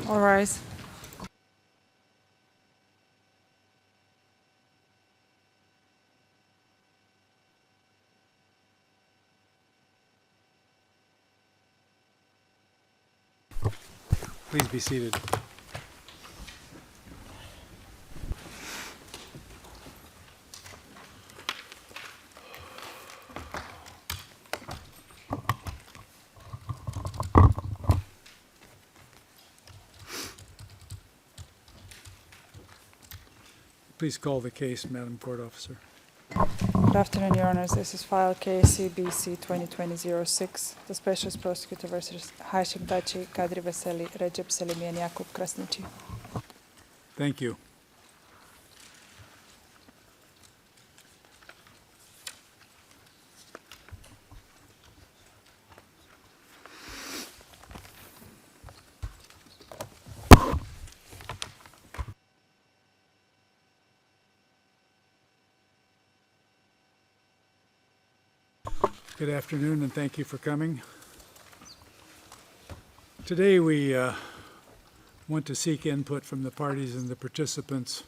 All rise. Please be seated. Please call the case, Madam Court Officer. Good afternoon, Your Honors. This is file case CBC 2020-06, the Special Prosecutor versus Hashim Thaçi, Kadri Veseli, Recep Selimi, and Jakub Krasniqi. Thank you. Good afternoon, and thank you for coming. Today we want to seek input from the parties and the participants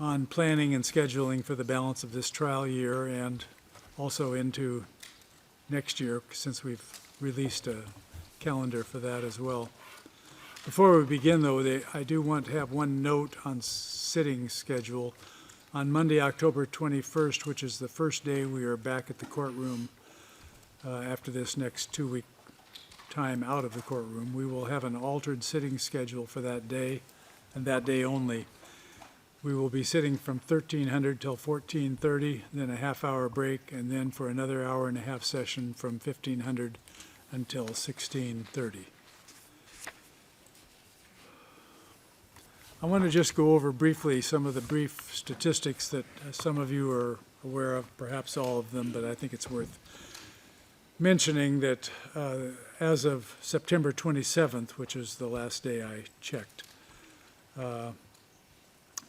on planning and scheduling for the balance of this trial year and also into next year, since we've released a calendar for that as well. Before we begin, though, I do want to have one note on sitting schedule. On Monday, October 21st, which is the first day we are back at the courtroom after this next 2-week time out of the courtroom, we will have an altered sitting schedule for that day and that day only. We will be sitting from 1300 till 1430, then a half-hour break, and then for another hour-and-a-half session from 1500 until 1630. I want to just go over briefly some of the brief statistics that some of you are aware of, perhaps all of them, but I think it's worth mentioning that as of September 27th, which is the last day I checked,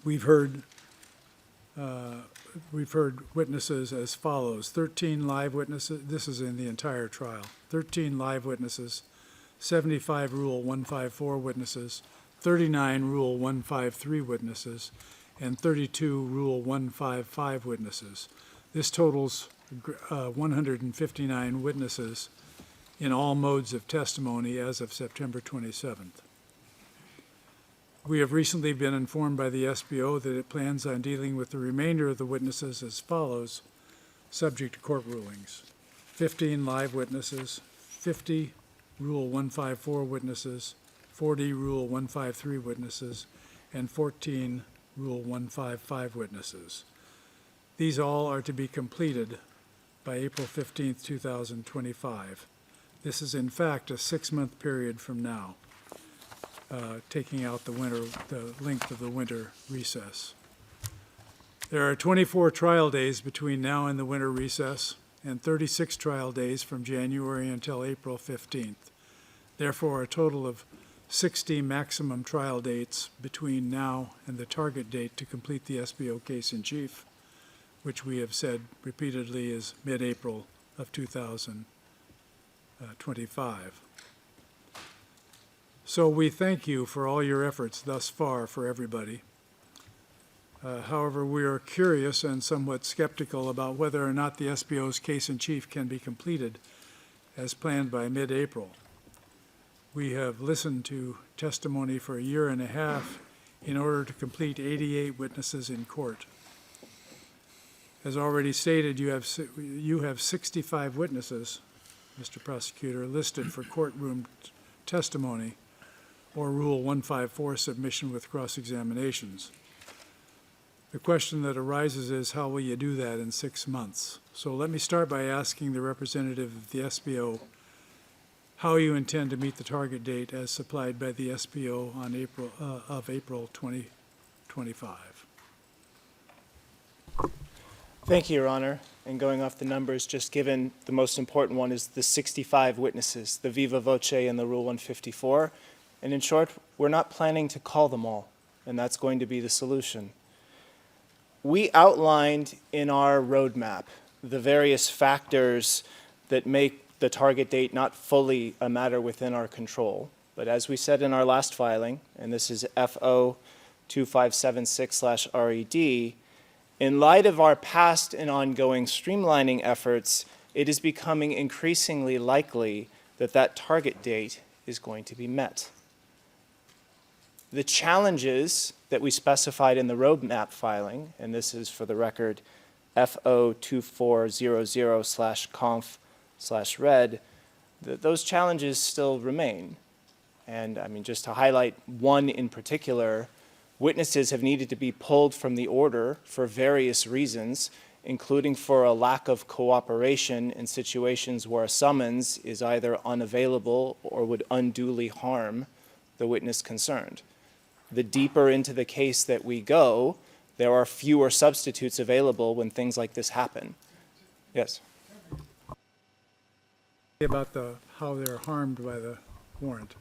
we've heard witnesses as follows: 13 live witnesses. This is in the entire trial. 13 live witnesses, 75 Rule 154 witnesses, 39 Rule 153 witnesses, and 32 Rule 155 witnesses. This totals 159 witnesses in all modes of testimony as of September 27th. We have recently been informed by the SBO that it plans on dealing with the remainder of the witnesses as follows, subject to court rulings: 15 live witnesses, 50 Rule 154 witnesses, 40 Rule 153 witnesses, and 14 Rule 155 witnesses. These all are to be completed by April 15th, 2025. This is in fact a 6-month period from now, taking out the length of the winter recess. There are 24 trial days between now and the winter recess, and 36 trial days from January until April 15th. Therefore, a total of 60 maximum trial dates between now and the target date to complete the SBO case in chief, which we have said repeatedly is mid-April of 2025. So we thank you for all your efforts thus far for everybody. However, we are curious and somewhat skeptical about whether or not the SBO's case in chief can be completed as planned by mid-April. We have listened to testimony for a year and a half in order to complete 88 witnesses in court. As already stated, you have 65 witnesses, Mr. Prosecutor, listed for courtroom testimony or Rule 154 submission with cross-examinations. The question that arises is, how will you do that in 6 months? So let me start by asking the representative of the SBO how you intend to meet the target date as supplied by the SBO on April 2025. Thank you, Your Honor. And going off the numbers just given, the most important one is the 65 witnesses, the viva voce and the Rule 154. And in short, we're not planning to call them all, and that's going to be the solution. We outlined in our roadmap the various factors that make the target date not fully a matter within our control. But as we said in our last filing, and this is FO 2576/RED, in light of our past and ongoing streamlining efforts, it is becoming increasingly likely that that target date is going to be met. The challenges that we specified in the roadmap filing, and this is for the record FO 2400/conf/red, those challenges still remain. And I mean, just to highlight one in particular, witnesses have needed to be pulled from the order for various reasons, including for a lack of cooperation in situations where a summons is either unavailable or would unduly harm the witness concerned. The deeper into the case that we go, there are fewer substitutes available when things like this happen. Yes? About how they're harmed by the warrant.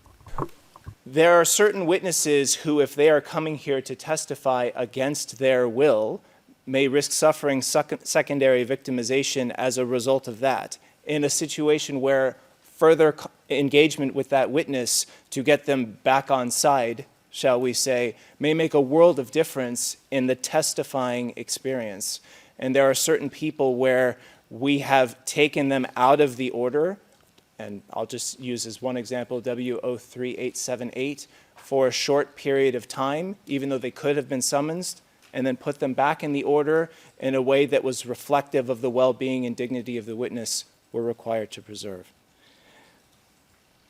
There are certain witnesses who, if they are coming here to testify against their will, may risk suffering secondary victimization as a result of that. In a situation where further engagement with that witness to get them back on side, shall we say, may make a world of difference in the testifying experience. And there are certain people where we have taken them out of the order, and I'll just use as one example W03878, for a short period of time, even though they could have been summoned, and then put them back in the order in a way that was reflective of the well-being and dignity of the witness we're required to preserve.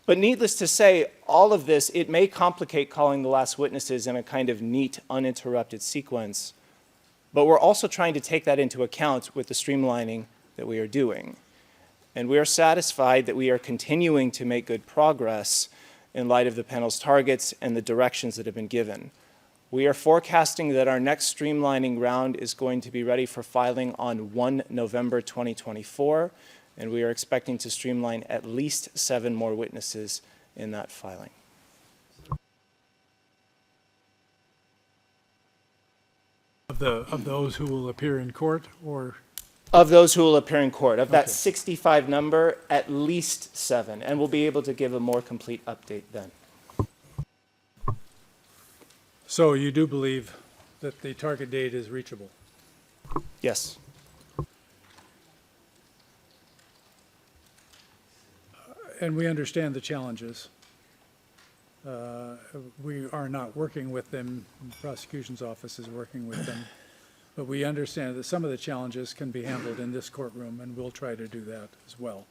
But needless to say, all of this, it may complicate calling the last witnesses in a kind of neat, uninterrupted sequence, but we're also trying to take that into account with the streamlining that we are doing. And we are satisfied that we are continuing to make good progress in light of the panel's targets and the directions that have been given. We are forecasting that our next streamlining round is going to be ready for filing on 1 November 2024, and we are expecting to streamline at least 7 more witnesses in that filing. Of those who will appear in court, or? Of those who will appear in court. Of that Okay. 65 number, at least 7, and we'll be able to give a more complete update then. So you do believe that the target date is reachable? Yes. And we understand the challenges. We are not working with them, the prosecution's office is working with them, but we understand that some of the challenges can be handled in this courtroom, and we'll try to do that as well.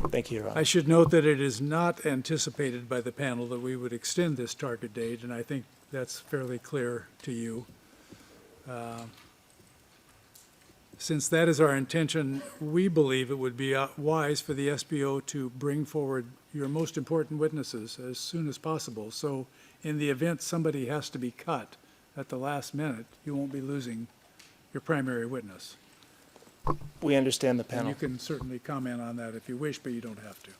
Thank you, Your Honor. I should note that it is not anticipated by the panel that we would extend this target date, and I think that's fairly clear to you. Since that is our intention, we believe it would be wise for the SBO to bring forward your most important witnesses as soon as possible. So in the event somebody has to be cut at the last minute, you won't be losing your primary witness. We understand the And panel. you can certainly comment on that if you wish, but you don't have to.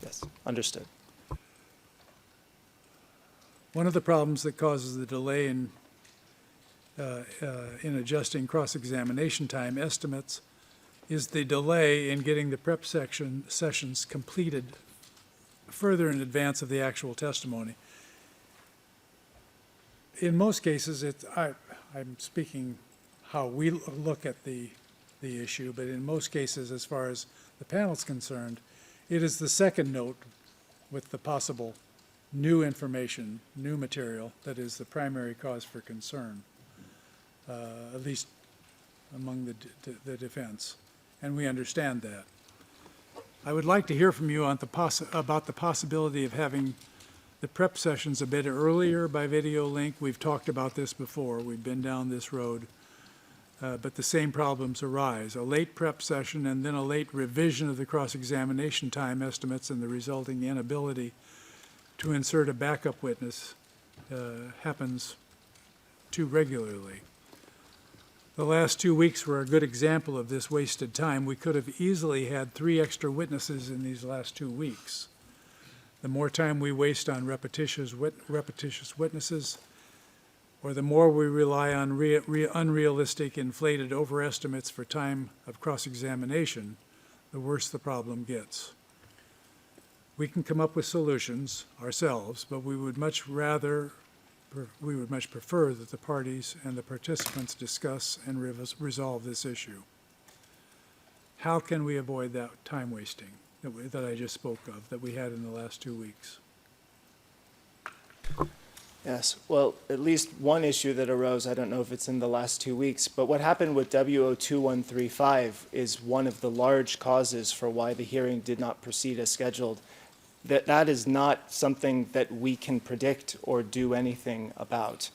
Yes, understood. One of the problems that causes the delay in adjusting cross-examination time estimates is the delay in getting the prep sessions completed further in advance of the actual testimony. In most cases, I'm speaking how we look at the issue, but in most cases, as far as the panel's concerned, it is the second note with the possible new information, new material, that is the primary cause for concern, at least among the defense, and we understand that. I would like to hear from you on about the possibility of having the prep sessions a bit earlier by video link. We've talked about this before. We've been down this road. But the same problems arise. A late prep session and then a late revision of the cross-examination time estimates and the resulting inability to insert a backup witness happens too regularly. The last 2 weeks were a good example of this wasted time. We could have easily had 3 extra witnesses in these last 2 weeks. The more time we waste on repetitious witnesses, or the more we rely on unrealistic, inflated overestimates for time of cross-examination, the worse the problem gets. We can come up with solutions ourselves, but we would much prefer that the parties and the participants discuss and resolve this issue. How can we avoid that time wasting that I just spoke of, that we had in the last 2 weeks? Yes, well, at least one issue that arose, I don't know if it's in the last 2 weeks, but what happened with W02135 is one of the large causes for why the hearing did not proceed as scheduled. That is not something that we can predict or do anything about.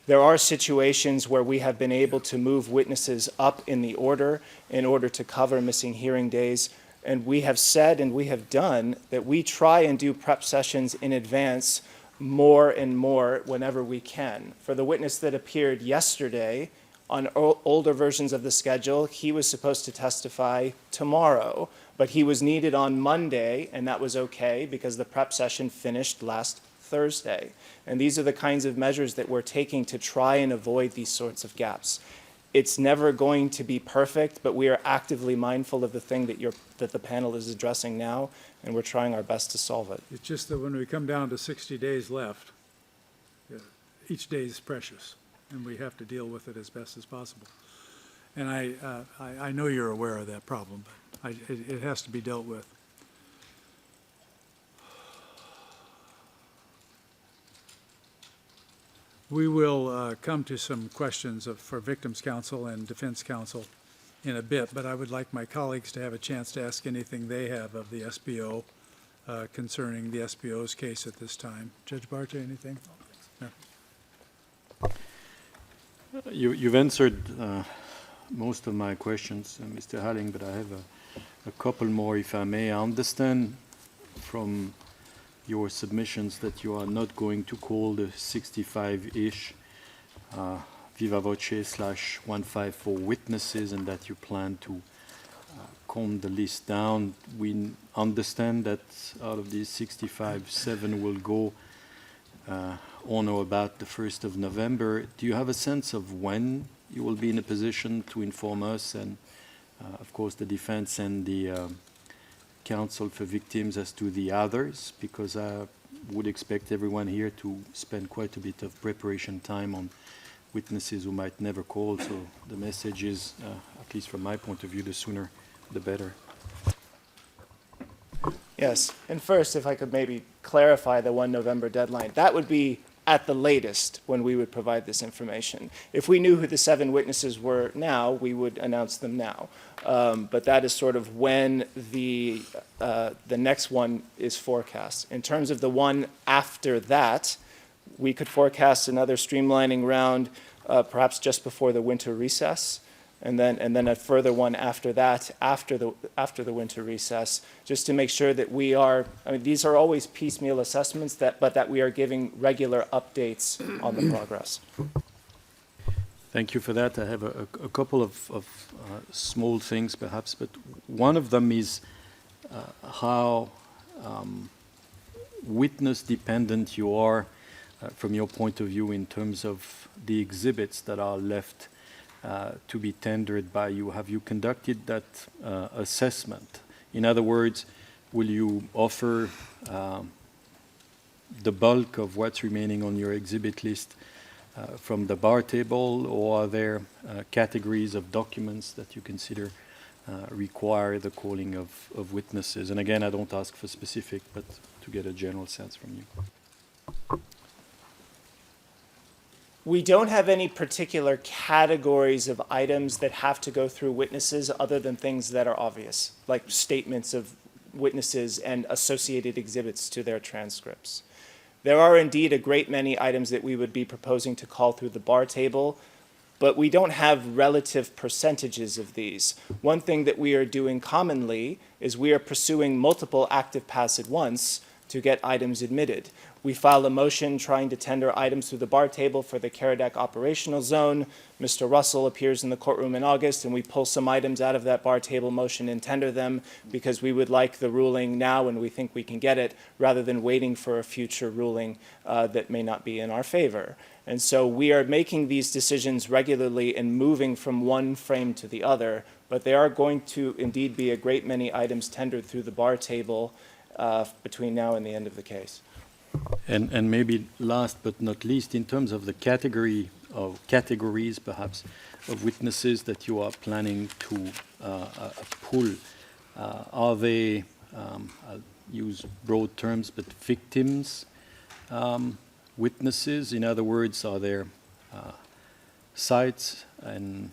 There are situations where we have been able to move witnesses up in the order in order to cover missing hearing days, and we have said and we have done that we try and do prep sessions in advance more and more whenever we can. For the witness that appeared yesterday on older versions of the schedule, he was supposed to testify tomorrow, but he was needed on Monday, and that was okay because the prep session finished last Thursday. And these are the kinds of measures that we're taking to try and avoid these sorts of gaps. It's never going to be perfect, but we are actively mindful of the thing that the panel is addressing now, and we're trying our best to solve it. It's just that when we come down to 60 days left, each day is precious, and we have to deal with it as best as possible. And I know you're aware of that problem, but it has to be dealt with. We will come to some questions for Victims' Counsel and Defense Counsel in a bit, but I would like my colleagues to have a chance to ask anything they have of the SBO concerning the SBO's case at this time. Judge Barta, anything? No. You've answered most of my questions, Mr. Halling, but I have a couple more, if I may. I understand from your submissions that you are not going to call the 65-ish viva voce / 154 witnesses, and that you plan to calm the list down. We understand that out of these 65, 7 will go on or about the 1st of November. Do you have a sense of when you will be in a position to inform us and, of course, the defense and the counsel for victims as to the others? Because I would expect everyone here to spend quite a bit of preparation time on witnesses who might never call. So the message is, at least from my point of view, the sooner the better. Yes, and first, if I could maybe clarify the 1 November deadline, that would be at the latest when we would provide this information. If we knew who the 7 witnesses were now, we would announce them now. But that is sort of when the next one is forecast. In terms of the one after that, we could forecast another streamlining round, perhaps just before the winter recess, and then a further one after that, after the winter recess, just to make sure that we are. I mean, these are always piecemeal assessments, but that we are giving regular updates on the progress. Thank you for that. I have a couple of small things, perhaps, but one of them is how witness-dependent you are from your point of view in terms of the exhibits that are left to be tendered by you. Have you conducted that assessment? In other words, will you offer the bulk of what's remaining on your exhibit list from the bar table, or are there categories of documents that you consider require the calling of witnesses? And again, I don't ask for specific, but to get a general sense from you. We don't have any particular categories of items that have to go through witnesses other than things that are obvious, like statements of witnesses and associated exhibits to their transcripts. There are indeed a great many items that we would be proposing to call through the bar table, but we don't have relative percentages of these. One thing that we are doing commonly is we are pursuing multiple active paths at once to get items admitted. We file a motion trying to tender items through the bar table for the Karadak operational zone. Mr. Russell appears in the courtroom in August, and we pull some items out of that bar table motion and tender them because we would like the ruling now and we think we can get it, rather than waiting for a future ruling that may not be in our favor. And so we are making these decisions regularly and moving from one frame to the other, but there are going to indeed be a great many items tendered through the bar table between now and the end of the case. And maybe last but not least, in terms of the categories perhaps of witnesses that you are planning to pull, are they, I'll use broad terms, but victims witnesses? In other words, are there sites and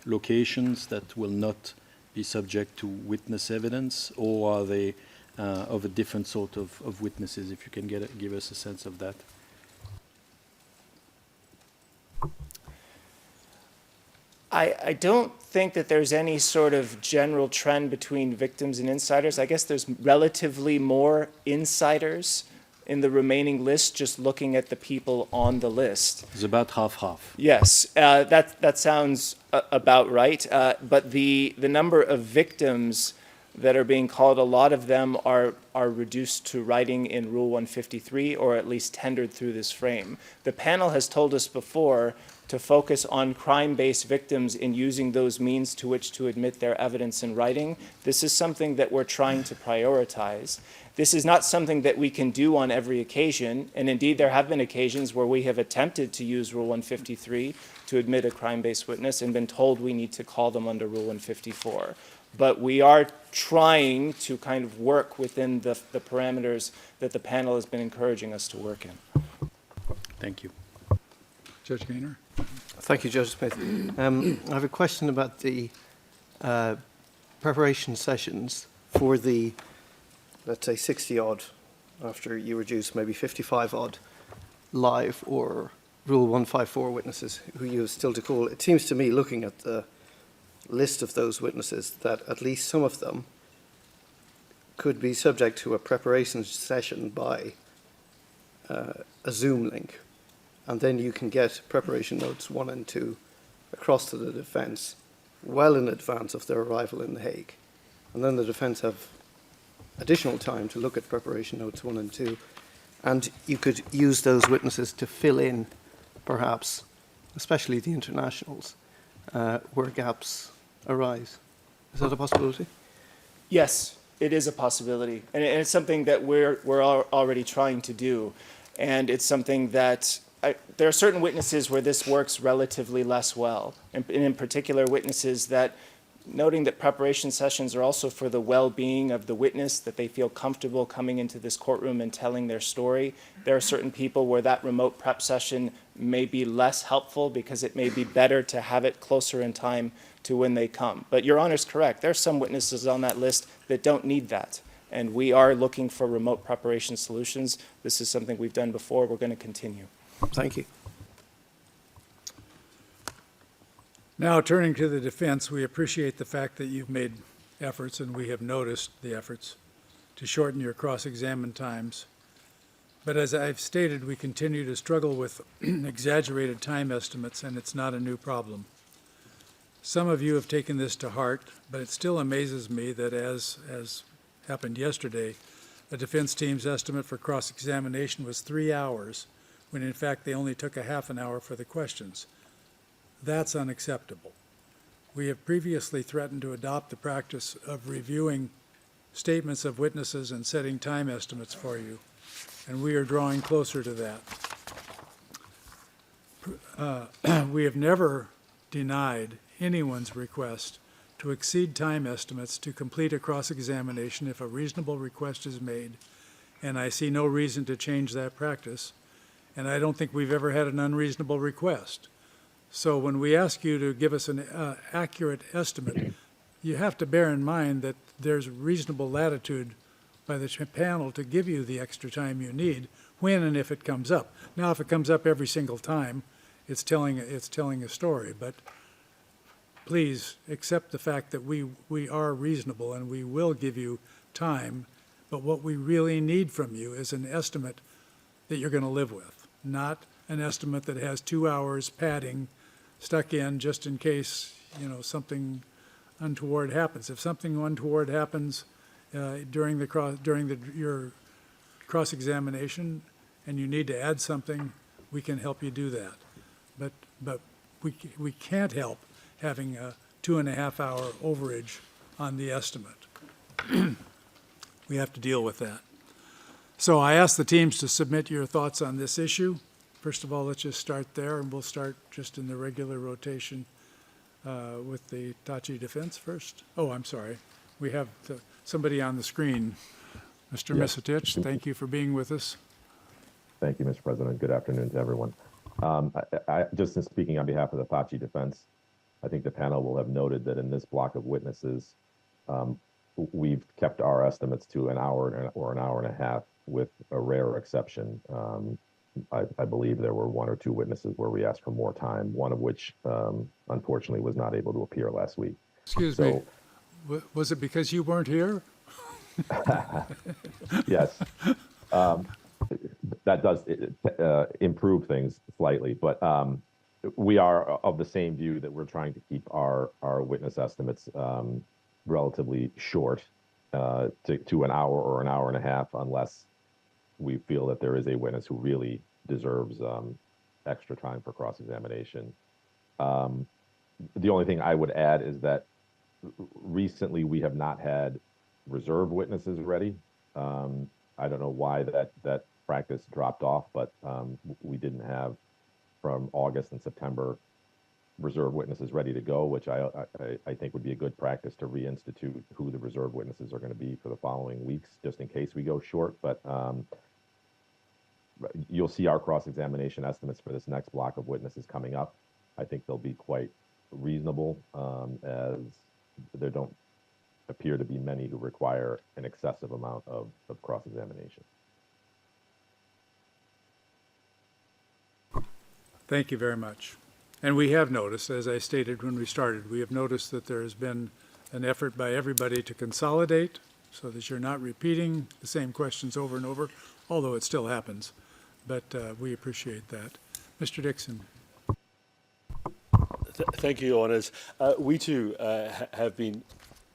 locations that will not be subject to witness evidence, or are they of a different sort of witnesses, if you can give us a sense of that? I don't think that there's any sort of general trend between victims and insiders. I guess there's relatively more insiders in the remaining list, just looking at the people on the list. It's about half-half. Yes, that sounds about right. But the number of victims that are being called, a lot of them are reduced to writing in Rule 153, or at least tendered through this frame. The panel has told us before to focus on crime-based victims in using those means to which to admit their evidence in writing. This is something that we're trying to prioritize. This is not something that we can do on every occasion, and indeed there have been occasions where we have attempted to use Rule 153 to admit a crime-based witness and been told we need to call them under Rule 154. But we are trying to kind of work within the parameters that the panel has been encouraging us to work in. Thank you. Judge Gaynor? Thank you, Judge Smith. I have a question about the preparation sessions for the, let's say, 60-odd, after you reduce maybe 55-odd live or Rule 154 witnesses who you have still to call. It seems to me, looking at the list of those witnesses, that at least some of them could be subject to a preparation session by a Zoom link. And then you can get preparation notes 1 and 2 across to the defence well in advance of their arrival in The Hague. And then the defence have additional time to look at preparation notes 1 and 2. And you could use those witnesses to fill in, perhaps, especially the internationals, where gaps arise. Is that a possibility? Yes, it is a possibility. And it's something that we're already trying to do. And it's something that there are certain witnesses where this works relatively less well, and in particular witnesses that, noting that preparation sessions are also for the well-being of the witness, that they feel comfortable coming into this courtroom and telling their story. There are certain people where that remote prep session may be less helpful because it may be better to have it closer in time to when they come. But Your Honor's correct. There are some witnesses on that list that don't need that. And we are looking for remote preparation solutions. This is something we've done before. We're going to continue. Thank you. Now, turning to the defense, we appreciate the fact that you've made efforts, and we have noticed the efforts, to shorten your cross-examine times. But as I've stated, we continue to struggle with exaggerated time estimates, and it's not a new problem. Some of you have taken this to heart, but it still amazes me that as happened yesterday, the defense team's estimate for cross-examination was 3 hours, when in fact they only took a half an hour for the questions. That's unacceptable. We have previously threatened to adopt the practice of reviewing statements of witnesses and setting time estimates for you, and we are drawing closer to that. We have never denied anyone's request to exceed time estimates to complete a cross-examination if a reasonable request is made, and I see no reason to change that practice, and I don't think we've ever had an unreasonable request. So when we ask you to give us an accurate estimate, you have to bear in mind that there's reasonable latitude by the panel to give you the extra time you need when and if it comes up. Now, if it comes up every single time, it's telling a story, but please accept the fact that we are reasonable and we will give you time, but what we really need from you is an estimate that you're going to live with, not an estimate that has 2 hours padding stuck in just in case, something untoward happens. If something untoward happens during your cross-examination and you need to add something, we can help you do that. But we can't help having a 2.5 hour overage on the estimate. we have to deal with that. So I asked the teams to submit your thoughts on this issue. First of all, let's just start there, and we'll start just in the regular rotation with the Thaçi defense first. Oh, I'm sorry. We have somebody on the screen. Mr. Yes. Misitich, thank you for being with us. Thank you, Mr. President. Good afternoon to everyone. Just in speaking on behalf of the Thaçi defense, I think the panel will have noted that in this block of witnesses, we've kept our estimates to an hour or an hour and a half, with a rare exception. I believe there were one or two witnesses where we asked for more time, one of which unfortunately was not able to appear last week. Excuse me, was it because you weren't here? Yes. That does improve things slightly, but we are of the same view that we're trying to keep our witness estimates relatively short, to an hour or an hour and a half, unless we feel that there is a witness who really deserves extra time for cross-examination. The only thing I would add is that recently we have not had reserve witnesses ready. I don't know why that practice dropped off, but we didn't have, from August and September, reserve witnesses ready to go, which I think would be a good practice to reinstitute who the reserve witnesses are going to be for the following weeks, just in case we go short. But you'll see our cross-examination estimates for this next block of witnesses coming up. I think they'll be quite reasonable, as there don't appear to be many who require an excessive amount of cross-examination. Thank you very much. And we have noticed, as I stated when we started, we have noticed that there has been an effort by everybody to consolidate so that you're not repeating the same questions over and over, although it still happens. But we appreciate that. Mr. Dixon. Thank you, Your Honours. We too have been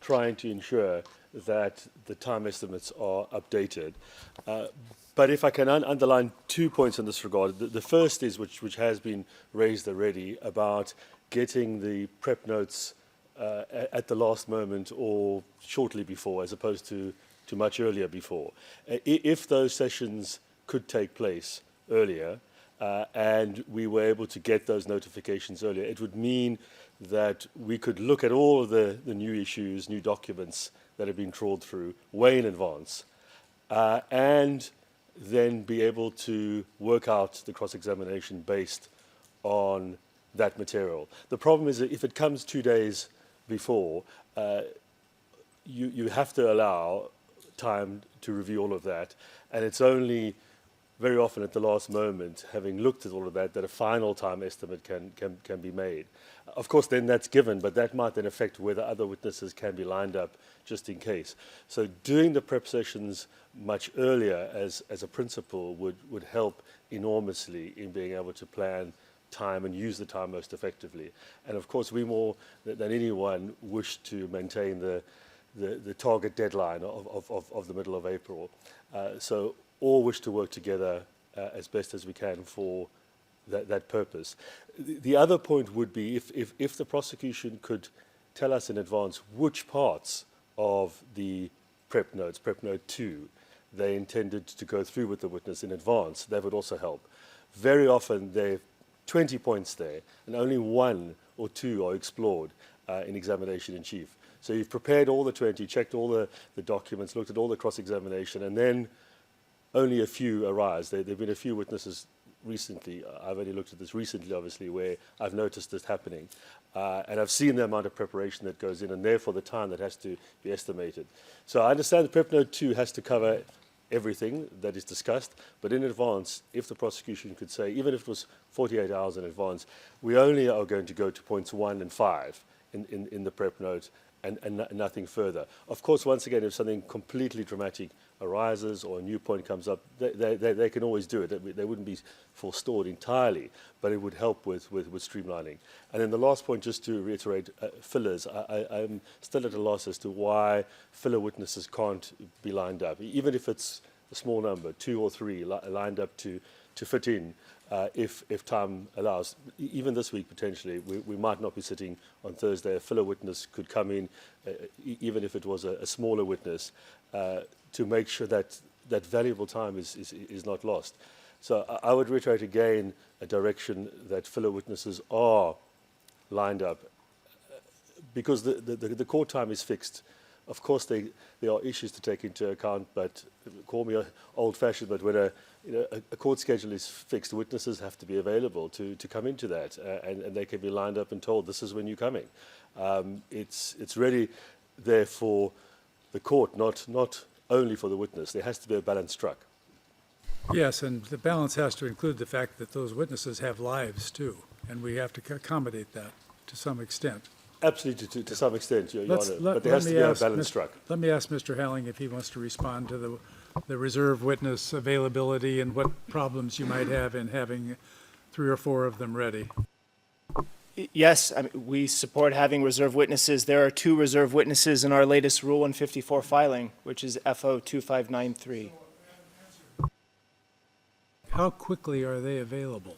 trying to ensure that the time estimates are updated. But if I can underline 2 points in this regard. The first is, which has been raised already, about getting the prep notes at the last moment or shortly before, as opposed to much earlier before. If those sessions could take place earlier, and we were able to get those notifications earlier, it would mean that we could look at all of the new issues, new documents that have been trawled through way in advance, and then be able to work out the cross-examination based on that material. The problem is that if it comes 2 days before, you have to allow time to review all of that, and it's only very often at the last moment, having looked at all of that, that a final time estimate can be made. Of course, then that's given, but that might then affect whether other witnesses can be lined up just in case. So doing the prep sessions much earlier as a principle would help enormously in being able to plan time and use the time most effectively. And of course, we more than anyone wish to maintain the target deadline of the middle of April. So all wish to work together as best as we can for that purpose. The other point would be if the prosecution could tell us in advance which parts of the prep notes, prep note 2, they intended to go through with the witness in advance, that would also help. Very often there are 20 points there, and only 1 or 2 are explored in examination in chief. So you've prepared all the 20, checked all the documents, looked at all the cross-examination, and then only a few arise. There have been a few witnesses recently, I've only looked at this recently, obviously, where I've noticed this happening. And I've seen the amount of preparation that goes in, and therefore the time that has to be estimated. So I understand the Prep Note 2 has to cover everything that is discussed, but in advance, if the prosecution could say, even if it was 48 hours in advance, we only are going to go to points 1 and 5 in the Prep Note, and nothing further. Of course, once again, if something completely dramatic arises or a new point comes up, they can always do it. They wouldn't be forestalled entirely, but it would help with streamlining. And then the last point, just to reiterate, fillers. I'm still at a loss as to why filler witnesses can't be lined up, even if it's a small number, 2 or 3 lined up to fit in. if time allows. Even this week, potentially, we might not be sitting on Thursday. A filler witness could come in, even if it was a smaller witness, to make sure that that valuable time is not lost. So I would reiterate again a direction that filler witnesses are lined up, because the court time is fixed. Of course, there are issues to take into account, but call me old-fashioned, but when a court schedule is fixed, witnesses have to be available to come into that, and they can be lined up and told, this is when you're coming. It's really there for the court, not only for the witness. There has to be a balance struck. Yes, and the balance has to include the fact that those witnesses have lives too, and we have to accommodate that to some extent. Absolutely, to some extent, Your Let's- Honor, let- but there let has to me be a ask balance Mr. struck. Let me ask Mr. Halling if he wants to respond to the reserve witness availability and what problems you might have in having 3 or 4 of them ready. Yes, I mean, we support having reserve witnesses. There are 2 reserve witnesses in our latest Rule 154 filing, which is FO 2593. How quickly are they available?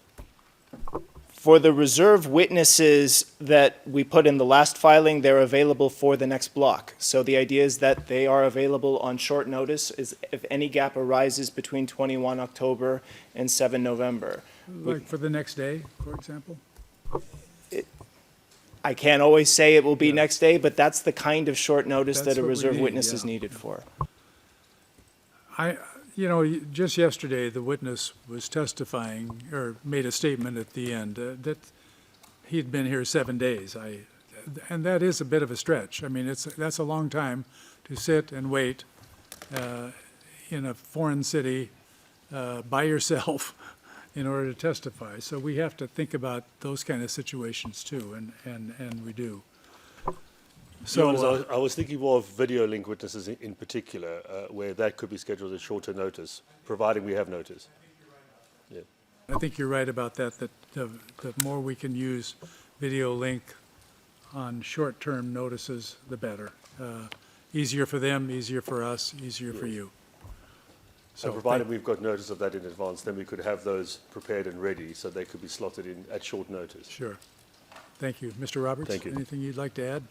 For the reserve witnesses that we put in the last filing, they're available for the next block. So the idea is that they are available on short notice if any gap arises between 21 October and 7 November. Like for the next day, for example? I can't always say it will be Yeah. next day, but that's the kind of short notice That's that a what we reserve need, witness is yeah. needed for. Just yesterday, the witness was testifying, or made a statement at the end, that he'd been here 7 days. And that is a bit of a stretch. I mean, that's a long time to sit and wait in a foreign city by yourself in order to testify. So we have to think about those kind of situations too, and we do. So, So, I was thinking more of video link witnesses in particular, where that could be scheduled at shorter notice, providing we have notice. I think you're right about that, that the more we can use video link on short-term notices, the better. Easier for them, easier for us, easier for you. So provided we've got notice of that in advance, then we could have those prepared and ready, so they could be slotted in at short notice. Sure. Thank you. Mr. Roberts? Thank you. Anything you'd like to add?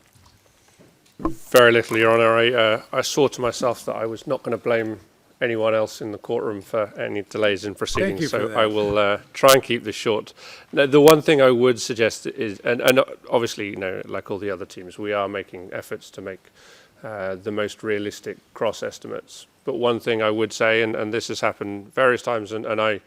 Very little, Your Honour. I swore to myself that I was not going to blame anyone else in the courtroom for any delays in proceedings, you for so that. I will try and keep this short. Now, the one thing I would suggest is, and obviously, like all the other teams, we are making efforts to make the most realistic cross estimates. But one thing I would say, and this has happened various times, and I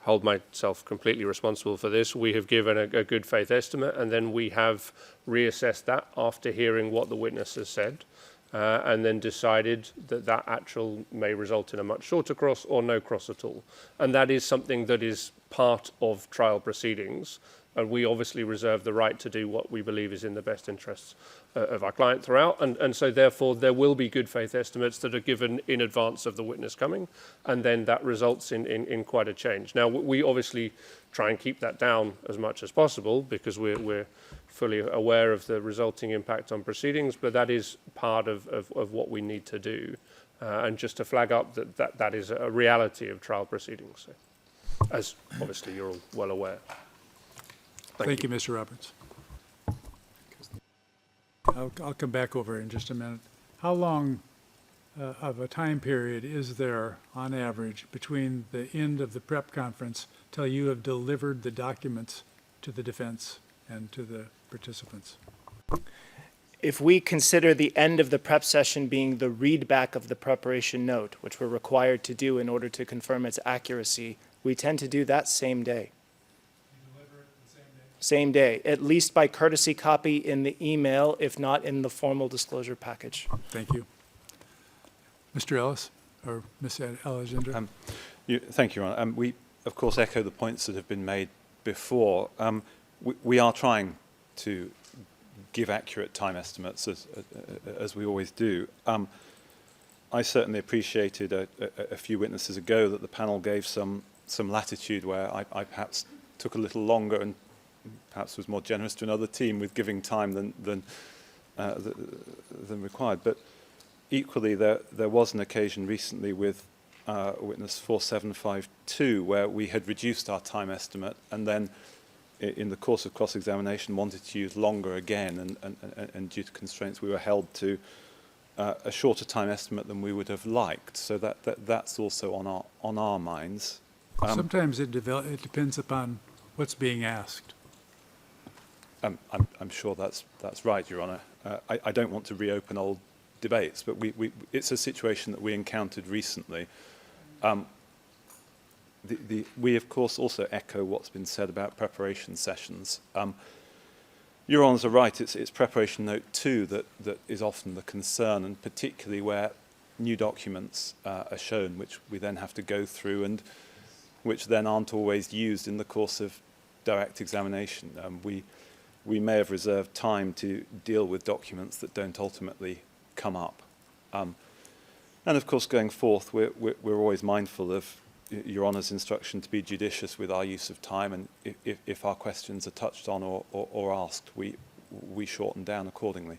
hold myself completely responsible for this, we have given a good faith estimate, and then we have reassessed that after hearing what the witness has said, and then decided that that actual may result in a much shorter cross or no cross at all. And that is something that is part of trial proceedings, and we obviously reserve the right to do what we believe is in the best interests of our client throughout, and so therefore there will be good faith estimates that are given in advance of the witness coming, and then that results in quite a change. Now, we obviously try and keep that down as much as possible because we're fully aware of the resulting impact on proceedings, but that is part of what we need to do, and just to flag up that is a reality of trial proceedings, so, as obviously you're all well aware. Thank you, Mr. Roberts. I'll come back over in just a minute. How long of a time period is there, on average, between the end of the prep conference till you have delivered the documents to the defense and to the participants? If we consider the end of the prep session being the readback of the preparation note, which we're required to do in order to confirm its accuracy, we tend to do that same day. Same day, at least by courtesy copy in the email, if not in the formal disclosure package. Thank you. Mr. Ellis, or Ms. Alexander? Thank you, Your Honour. We, of course, echo the points that have been made before. We are trying to give accurate time estimates, as we always do. I certainly appreciated a few witnesses ago that the panel gave some latitude where I perhaps took a little longer and perhaps was more generous to another team with giving time than required. But equally, there was an occasion recently with witness 4752, where we had reduced our time estimate and then in the course of cross-examination wanted to use longer again, and due to constraints we were held to a shorter time estimate than we would have liked. So that's also on our minds. Sometimes it depends upon what's being asked. I'm sure that's right, Your Honour. I don't want to reopen old debates, but it's a situation that we encountered recently. We, of course, also echo what's been said about preparation sessions. Your Honours are right, it's preparation note 2 that is often the concern, and particularly where new documents are shown, which we then have to go through and which then aren't always used in the course of direct examination. We may have reserved time to deal with documents that don't ultimately come up. And of course, going forth, we're always mindful of Your Honour's instruction to be judicious with our use of time, and if our questions are touched on or asked, we shorten down accordingly.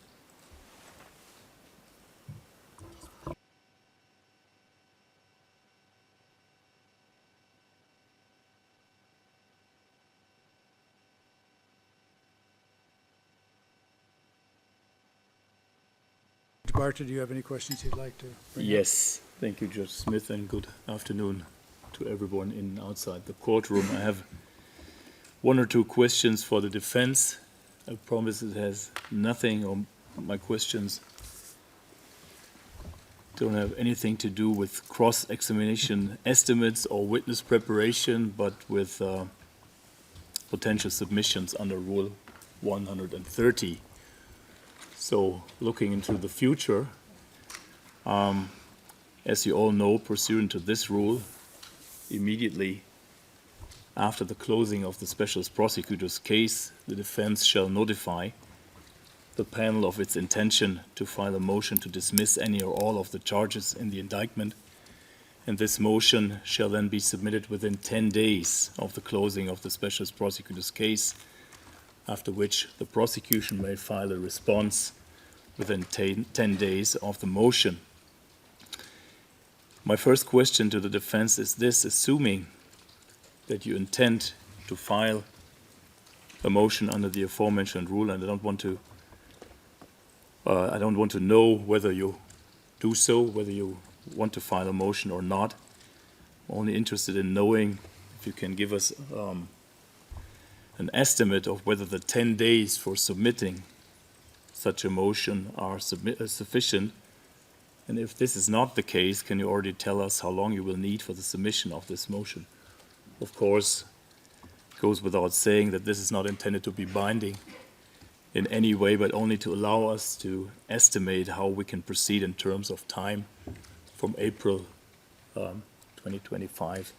Barter, do you have any questions you'd like to bring up? Yes, thank you, Judge Smith, and good afternoon to everyone in and outside the courtroom. I have one or two questions for the defense. I promise it has nothing, or my questions don't have anything to do with cross-examination estimates or witness preparation, but with potential submissions under Rule 130. So, looking into the future, as you all know, pursuant to this rule, immediately after the closing of the Special Prosecutor's case, the defense shall notify the panel of its intention to file a motion to dismiss any or all of the charges in the indictment, and this motion shall then be submitted within 10 days of the closing of the Special Prosecutor's case, after which the prosecution may file a response within 10 days of the motion. My first question to the defense is this: assuming that you intend to file a motion under the aforementioned rule, and I don't want to know whether you do so, whether you want to file a motion or not. I'm only interested in knowing if you can give us an estimate of whether the 10 days for submitting such a motion are sufficient. And if this is not the case, can you already tell us how long you will need for the submission of this motion? Of course, it goes without saying that this is not intended to be binding in any way, but only to allow us to estimate how we can proceed in terms of time from April 2025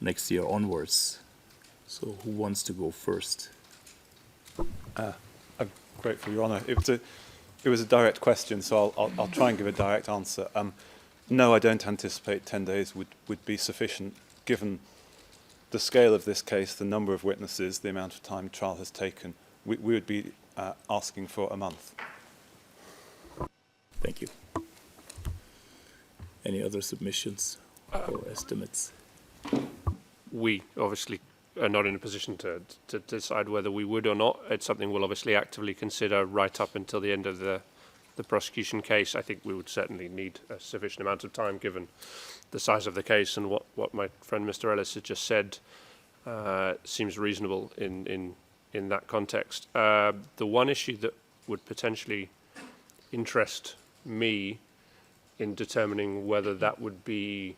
next year onwards. So who wants to go first? I'm grateful, Your Honour. It was a direct question, so I'll try and give a direct answer. No, I don't anticipate 10 days would be sufficient, given the scale of this case, the number of witnesses, the amount of time trial has taken. We would be asking for a month. Thank you. Any other submissions or estimates? We obviously are not in a position to decide whether we would or not. It's something we'll obviously actively consider right up until the end of the prosecution case. I think we would certainly need a sufficient amount of time given the size of the case, and what my friend Mr. Ellis has just said seems reasonable in that context. The one issue that would potentially interest me in determining whether that would be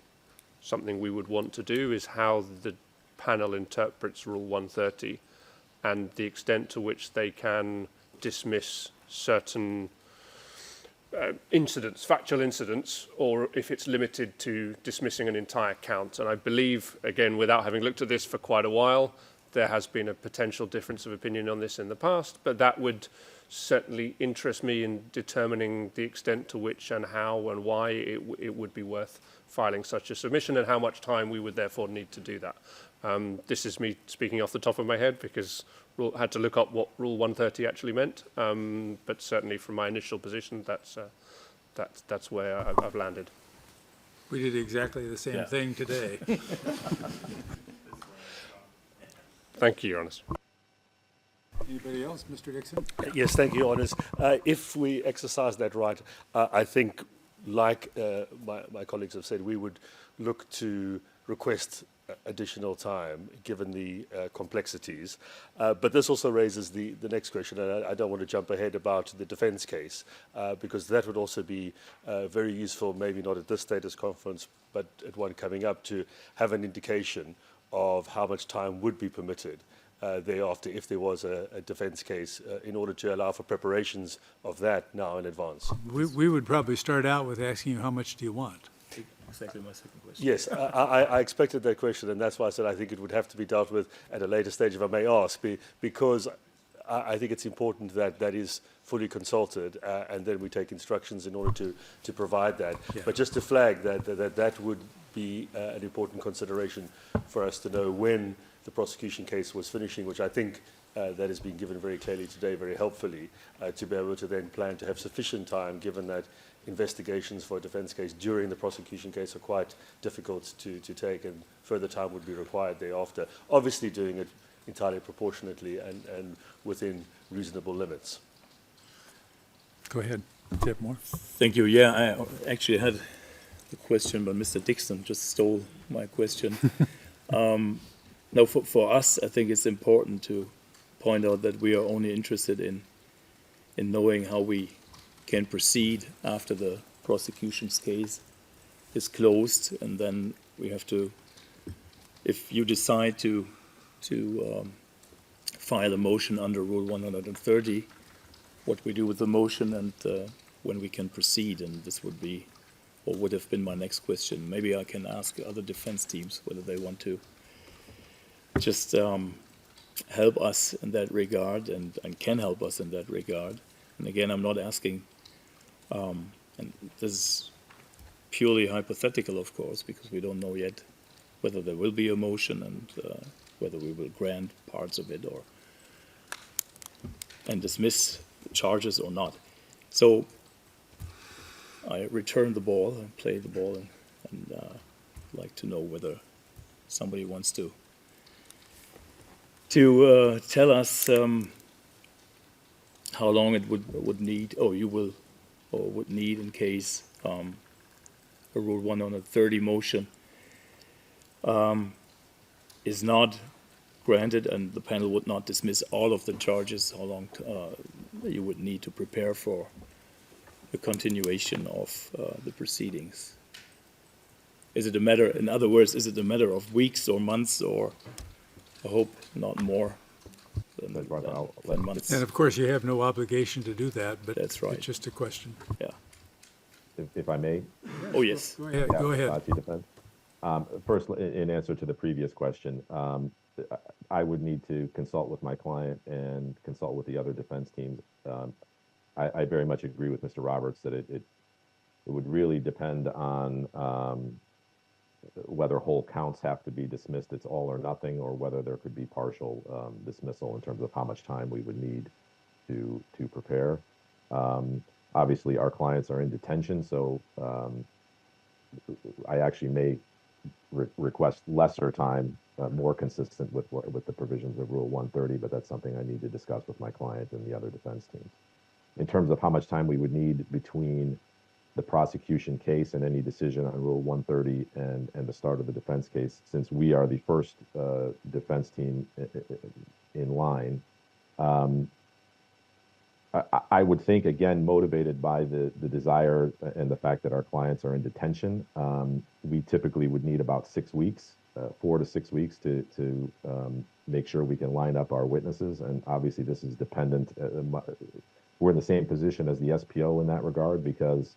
something we would want to do is how the panel interprets Rule 130 and the extent to which they can dismiss certain incidents, factual incidents, or if it's limited to dismissing an entire count. And I believe, again, without having looked at this for quite a while, there has been a potential difference of opinion on this in the past, but that would certainly interest me in determining the extent to which and how and why it would be worth filing such a submission, and how much time we would therefore need to do that. This is me speaking off the top of my head because I had to look up what Rule 130 actually meant, but certainly from my initial position, that's where I've landed. We did exactly the same Yeah. thing today. Thank you, Your Honours. Anybody else? Mr. Dixon? Yes, thank you, Honours. If we exercise that right, I think, like my colleagues have said, we would look to request additional time, given the complexities. But this also raises the next question, and I don't want to jump ahead about the defence case, because that would also be very useful, maybe not at this status conference, but at one coming up, to have an indication of how much time would be permitted thereafter if there was a defence case, in order to allow for preparations of that now in advance. We would probably start out with asking you, how much do you want? Exactly my second question. Yes, I expected that question, and that's why I said I think it would have to be dealt with at a later stage, if I may ask, because I think it's important that that is fully consulted, and then we take instructions in order to provide that. Yeah. But just to flag that would be an important consideration for us to know when the prosecution case was finishing, which I think that has been given very clearly today, very helpfully, to be able to then plan to have sufficient time, given that investigations for a defence case during the prosecution case are quite difficult to take, and further time would be required thereafter. Obviously doing it entirely proportionately and within reasonable limits. Go ahead. Do you have more? Thank you. Yeah, I actually had a question, but Mr. Dixon just stole my question. No, for us, I think it's important to point out that we are only interested in knowing how we can proceed after the prosecution's case is closed, and then we have to, if you decide to file a motion under Rule 130, what we do with the motion and when we can proceed, and this would be, or would have been my next question. Maybe I can ask other defense teams whether they want to just help us in that regard and can help us in that regard. And again, I'm not asking, and this is purely hypothetical, of course, because we don't know yet whether there will be a motion and whether we will grant parts of it and dismiss the charges or not. So I return the ball and play the ball, and like to know whether somebody wants to tell us how long it would need, or you will, or would need in case a Rule 130 motion is not granted and the panel would not dismiss all of the charges, how long you would need to prepare for the continuation of the proceedings. Is it a matter, in other words, is it a matter of weeks or months, or I hope not more than months? And of course, you have no obligation to do that, but That's right. it's just a question. Yeah. If I may? Oh, yes. Go ahead. Yeah, Go ahead. Thaçi Defense. First, in answer to the previous question, I would need to consult with my client and consult with the other defense teams. I very much agree with Mr. Roberts that it would really depend on whether whole counts have to be dismissed, it's all or nothing, or whether there could be partial dismissal in terms of how much time we would need to prepare. Obviously, our clients are in detention, so I actually may request lesser time, more consistent with the provisions of Rule 130, but that's something I need to discuss with my client and the other defense teams. In terms of how much time we would need between the prosecution case and any decision on Rule 130 and the start of the defense case, since we are the first defense team in line, I would think, again, motivated by the desire and the fact that our clients are in detention, we typically would need about 6 weeks, 4 to 6 weeks to make sure we can line up our witnesses. And obviously this is dependent, we're in the same position as the SPO in that regard, because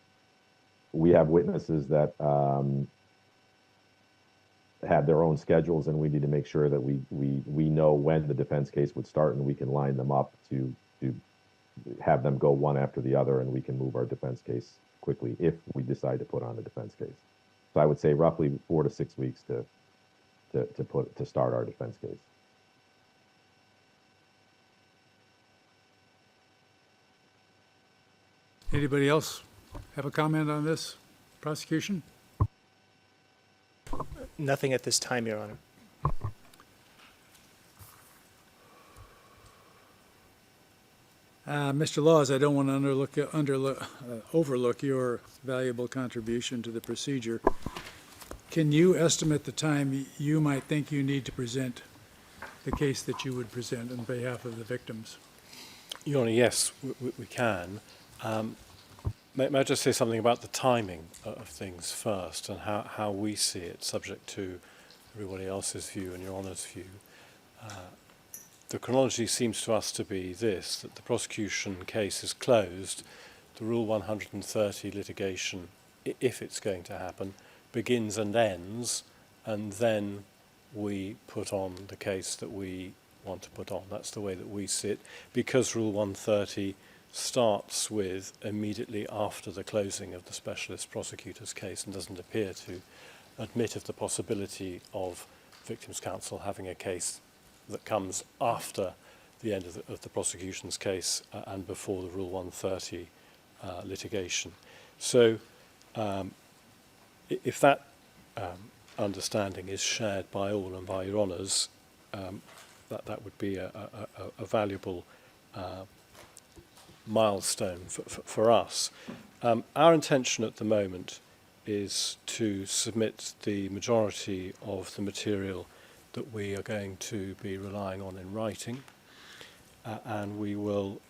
we have witnesses that have their own schedules, and we need to make sure that we know when the defense case would start, and we can line them up to have them go one after the other, and we can move our defense case quickly if we decide to put on a defense case. So I would say roughly 4 to 6 weeks to start our defense case. Anybody else have a comment on this prosecution? Nothing at this time, Your Honor. Mr. Laws, I don't want to overlook your valuable contribution to the procedure. Can you estimate the time you might think you need to present the case that you would present on behalf of the victims? Your Honour, yes, we can. May I just say something about the timing of things first and how we see it, subject to everybody else's view and Your Honour's view. The chronology seems to us to be this, that the prosecution case is closed, the Rule 130 litigation, if it's going to happen, begins and ends, and then we put on the case that we want to put on. That's the way that we see it, because Rule 130 starts with immediately after the closing of the specialist prosecutor's case and doesn't appear to admit of the possibility of Victims' Counsel having a case that comes after the end of the prosecution's case and before the Rule 130 litigation. So if that understanding is shared by all and by Your Honours, that would be a valuable milestone for us. Our intention at the moment is to submit the majority of the material that we are going to be relying on in writing, and we will,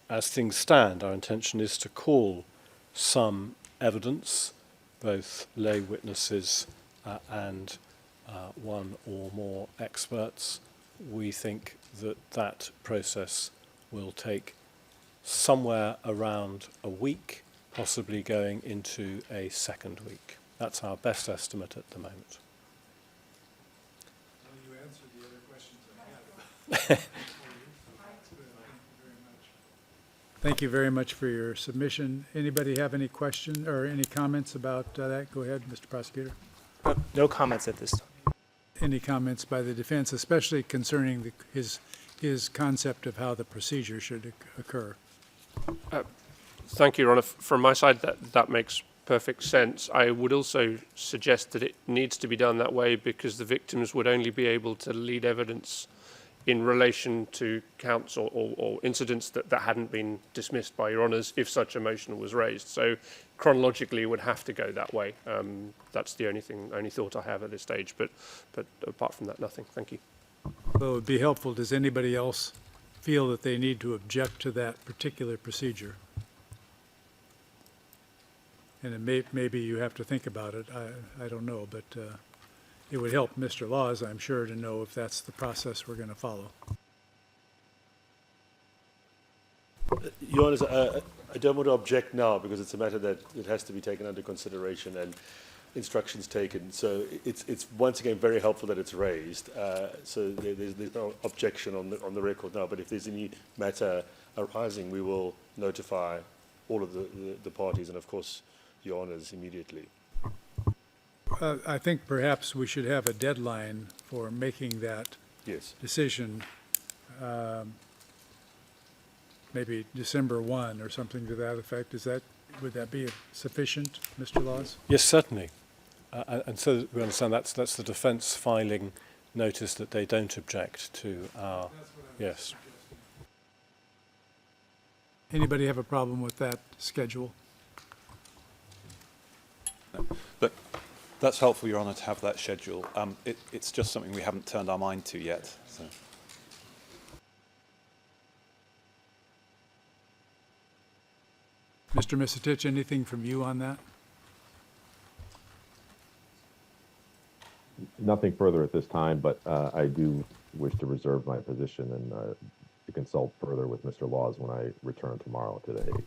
as things stand, our intention is to call some evidence, both lay witnesses and one or more experts. We think that that process will take somewhere around a week, possibly going into a second week. That's our best estimate at the moment. You answered the other questions I had. Thank you very much for your submission. Anybody have any questions or any comments about that? Go ahead, Mr. Prosecutor. No comments at this time. Any comments by the defense, especially concerning his concept of how the procedure should occur? Thank you, Your Honour. From my side, that makes perfect sense. I would also suggest that it needs to be done that way because the victims would only be able to lead evidence in relation to counts or incidents that hadn't been dismissed by Your Honours if such a motion was raised. So chronologically it would have to go that way. That's the only thought I have at this stage, but apart from that, nothing. Thank you. Well, it would be helpful. Does anybody else feel that they need to object to that particular procedure? And maybe you have to think about it. I don't know, but it would help Mr. Laws, I'm sure, to know if that's the process we're going to follow. Your Honour, I don't want to object now because it's a matter that it has to be taken under consideration and instructions taken. So it's once again very helpful that it's raised. So there's no objection on the record now. But if there's any matter arising, we will notify all of the parties and of course Your Honours immediately. I think perhaps we should have a deadline for making that decision. Maybe December 1 or something to that effect. Would that be sufficient, Mr. Laws? Yes, certainly. And so we understand that's the defence filing notice that they don't object to our... Yes. Anybody have a problem with that schedule? No. But that's helpful, Your Honour, to have that schedule. It's just something we haven't turned our mind to yet. So. Mr. Misitich, anything from you on that? Nothing further at this time, but I do wish to reserve my position and to consult further with Mr. Laws when I return tomorrow to The Hague.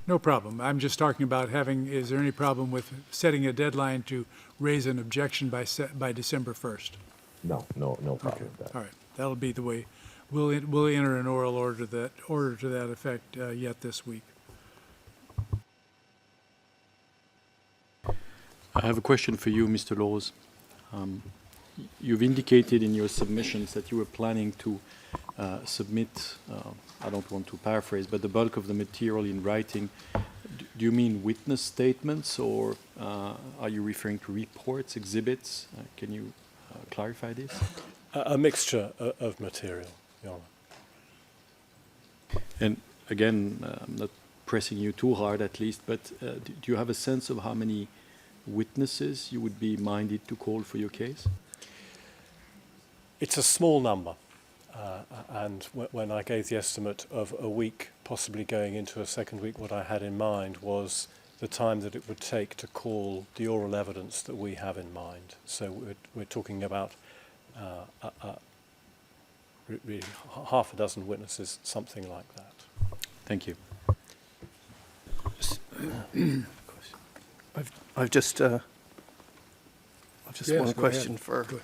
No problem. I'm just talking about is there any problem with setting a deadline to raise an objection by December 1st? No problem with that. All right. That'll be the way. We'll enter an oral order to that effect yet this week. I have a question for you, Mr. Laws. You've indicated in your submissions that you were planning to submit, I don't want to paraphrase, but the bulk of the material in writing. Do you mean witness statements, or are you referring to reports, exhibits? Can you clarify this? A mixture of material, Your Honour. And again, I'm not pressing you too hard at least, but do you have a sense of how many witnesses you would be minded to call for your case? It's a small number, and when I gave the estimate of a week, possibly going into a second week, what I had in mind was the time that it would take to call the oral evidence that we have in mind. So we're talking about really half a dozen witnesses, something like that. Thank you. I've just Yes, one go question ahead. for Go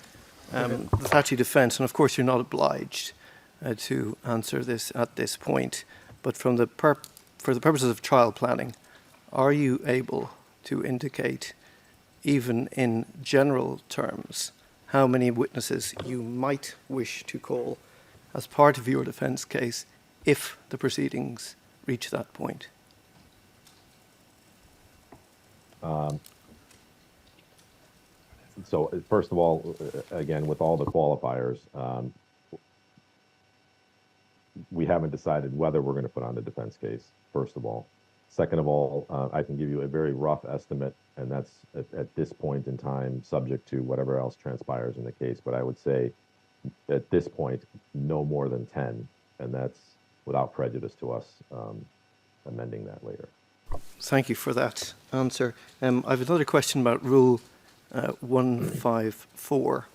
ahead. the Thaçi defence, and of course you're not obliged to answer this at this point, but from the for the purposes of trial planning, are you able to indicate, even in general terms, how many witnesses you might wish to call as part of your defence case if the proceedings reach that point? So first of all, again, with all the qualifiers, we haven't decided whether we're going to put on the defense case, first of all. Second of all, I can give you a very rough estimate, and that's at this point in time, subject to whatever else transpires in the case. But I would say at this point, no more than 10, and that's without prejudice to us amending that later. Thank you for that answer. I have another question about Rule 154,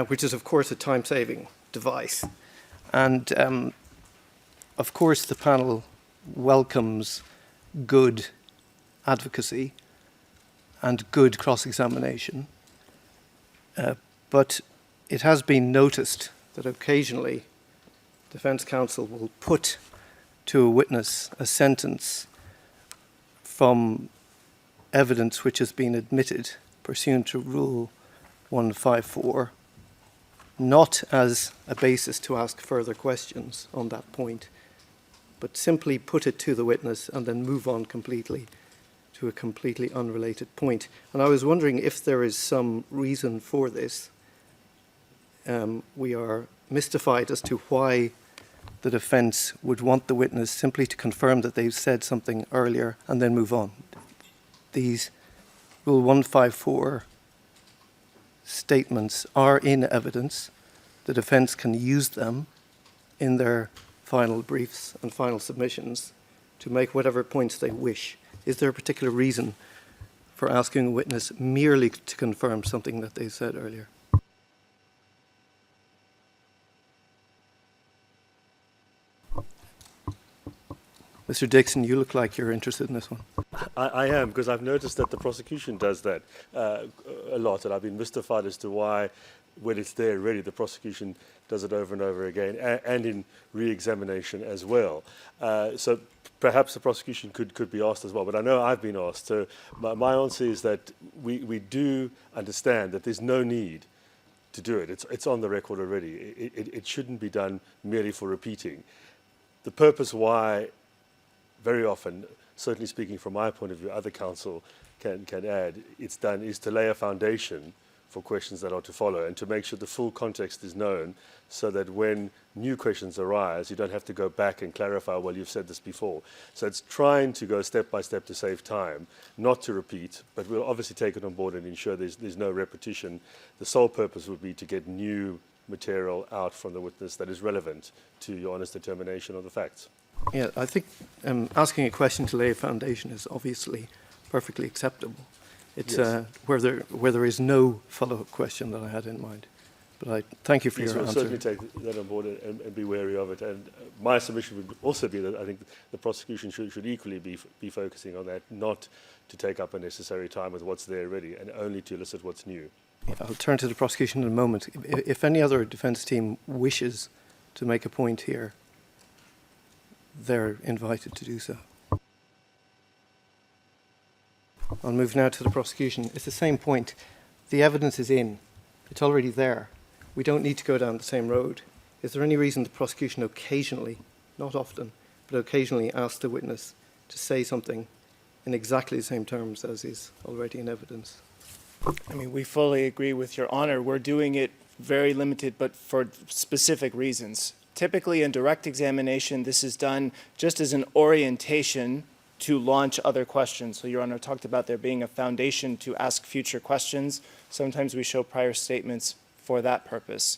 which is, of course, a time-saving device. And, of course, the panel welcomes good advocacy and good cross-examination. But it has been noticed that occasionally defence counsel will put to a witness a sentence from evidence which has been admitted pursuant to Rule 154, not as a basis to ask further questions on that point, but simply put it to the witness and then move on completely to a completely unrelated point. And I was wondering if there is some reason for this. We are mystified as to why the defence would want the witness simply to confirm that they've said something earlier and then move on. These Rule 154 statements are in evidence. The defence can use them in their final briefs and final submissions to make whatever points they wish. Is there a particular reason for asking a witness merely to confirm something that they said earlier? Mr. Dixon, you look like you're interested in this one. I am, because I've noticed that the prosecution does that a lot, and I've been mystified as to why, when it's there already, the prosecution does it over and over again, and in re-examination as well. So perhaps the prosecution could be asked as well, but I know I've been asked. So my answer is that we do understand that there's no need to do it. It's on the record already. It shouldn't be done merely for repeating. The purpose why, very often, certainly speaking from my point of view, other counsel can add, it's done is to lay a foundation for questions that are to follow and to make sure the full context is known so that when new questions arise, you don't have to go back and clarify, well, you've said this before. So it's trying to go step by step to save time, not to repeat, but we'll obviously take it on board and ensure there's no repetition. The sole purpose would be to get new material out from the witness that is relevant to your honest determination of the facts. Yeah, I think asking a question to lay a foundation is obviously perfectly acceptable. It's Yes. where there is no follow-up question that I had in mind. But I thank you for Yes, your we'll answer. certainly take that on board and be wary of it. And my submission would also be that I think the prosecution should equally be focusing on that, not to take up unnecessary time with what's there already, and only to elicit what's new. Yeah, I'll turn to the prosecution in a moment. If any other defence team wishes to make a point here, they're invited to do so. I'll move now to the prosecution. It's the same point. The evidence is in. It's already there. We don't need to go down the same road. Is there any reason the prosecution occasionally, not often, but occasionally asks the witness to say something in exactly the same terms as is already in evidence? I mean, we fully agree with Your Honor. We're doing it very limited, but for specific reasons. Typically, in direct examination, this is done just as an orientation to launch other questions. So Your Honor talked about there being a foundation to ask future questions. Sometimes we show prior statements for that purpose.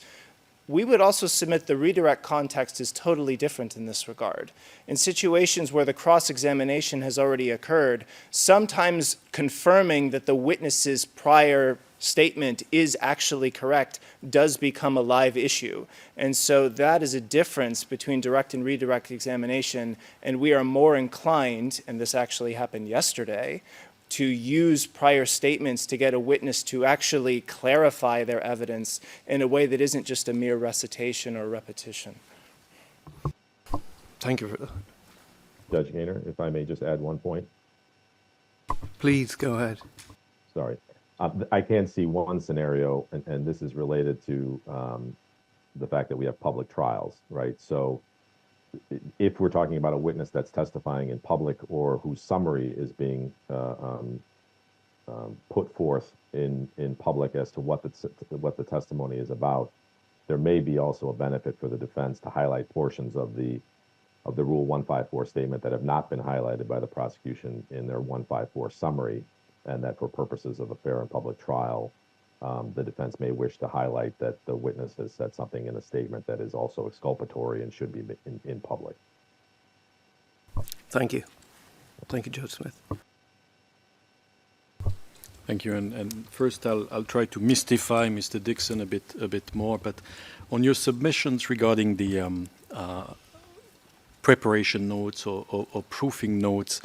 We would also submit the redirect context is totally different in this regard. In situations where the cross-examination has already occurred, sometimes confirming that the witness's prior statement is actually correct does become a live issue. And so that is a difference between direct and redirect examination, and we are more inclined, and this actually happened yesterday, to use prior statements to get a witness to actually clarify their evidence in a way that isn't just a mere recitation or repetition. Thank you for that. Judge Gaynor, if I may just add one point. Please go ahead. Sorry. I can see one scenario, and this is related to the fact that we have public trials, right? So if we're talking about a witness that's testifying in public or whose summary is being put forth in public as to what the testimony is about, there may be also a benefit for the defense to highlight portions of the Rule 154 statement that have not been highlighted by the prosecution in their 154 summary, and that for purposes of a fair and public trial, the defense may wish to highlight that the witness has said something in a statement that is also exculpatory and should be in public. Thank you. Thank you, Judge Smith. Thank you. And first, I'll try to mystify Mr. Dixon a bit more. But on your submissions regarding the preparation notes or proofing notes,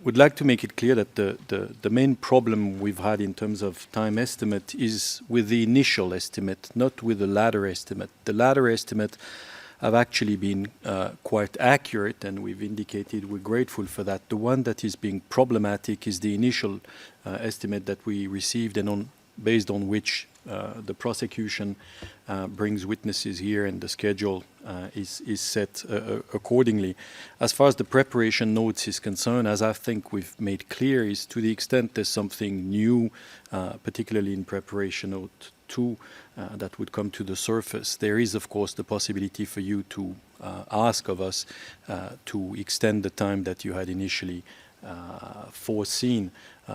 would like to make it clear that the main problem we've had in terms of time estimate is with the initial estimate, not with the latter estimate. The latter estimate have actually been quite accurate, and we've indicated we're grateful for that. The one that is being problematic is the initial estimate that we received and based on which the prosecution brings witnesses here, and the schedule is set accordingly. As far as the preparation notes is concerned, as I think we've made clear, is to the extent there's something new, particularly in preparation note 2, that would come to the surface, there is of course the possibility for you to ask of us to extend the time that you had initially foreseen.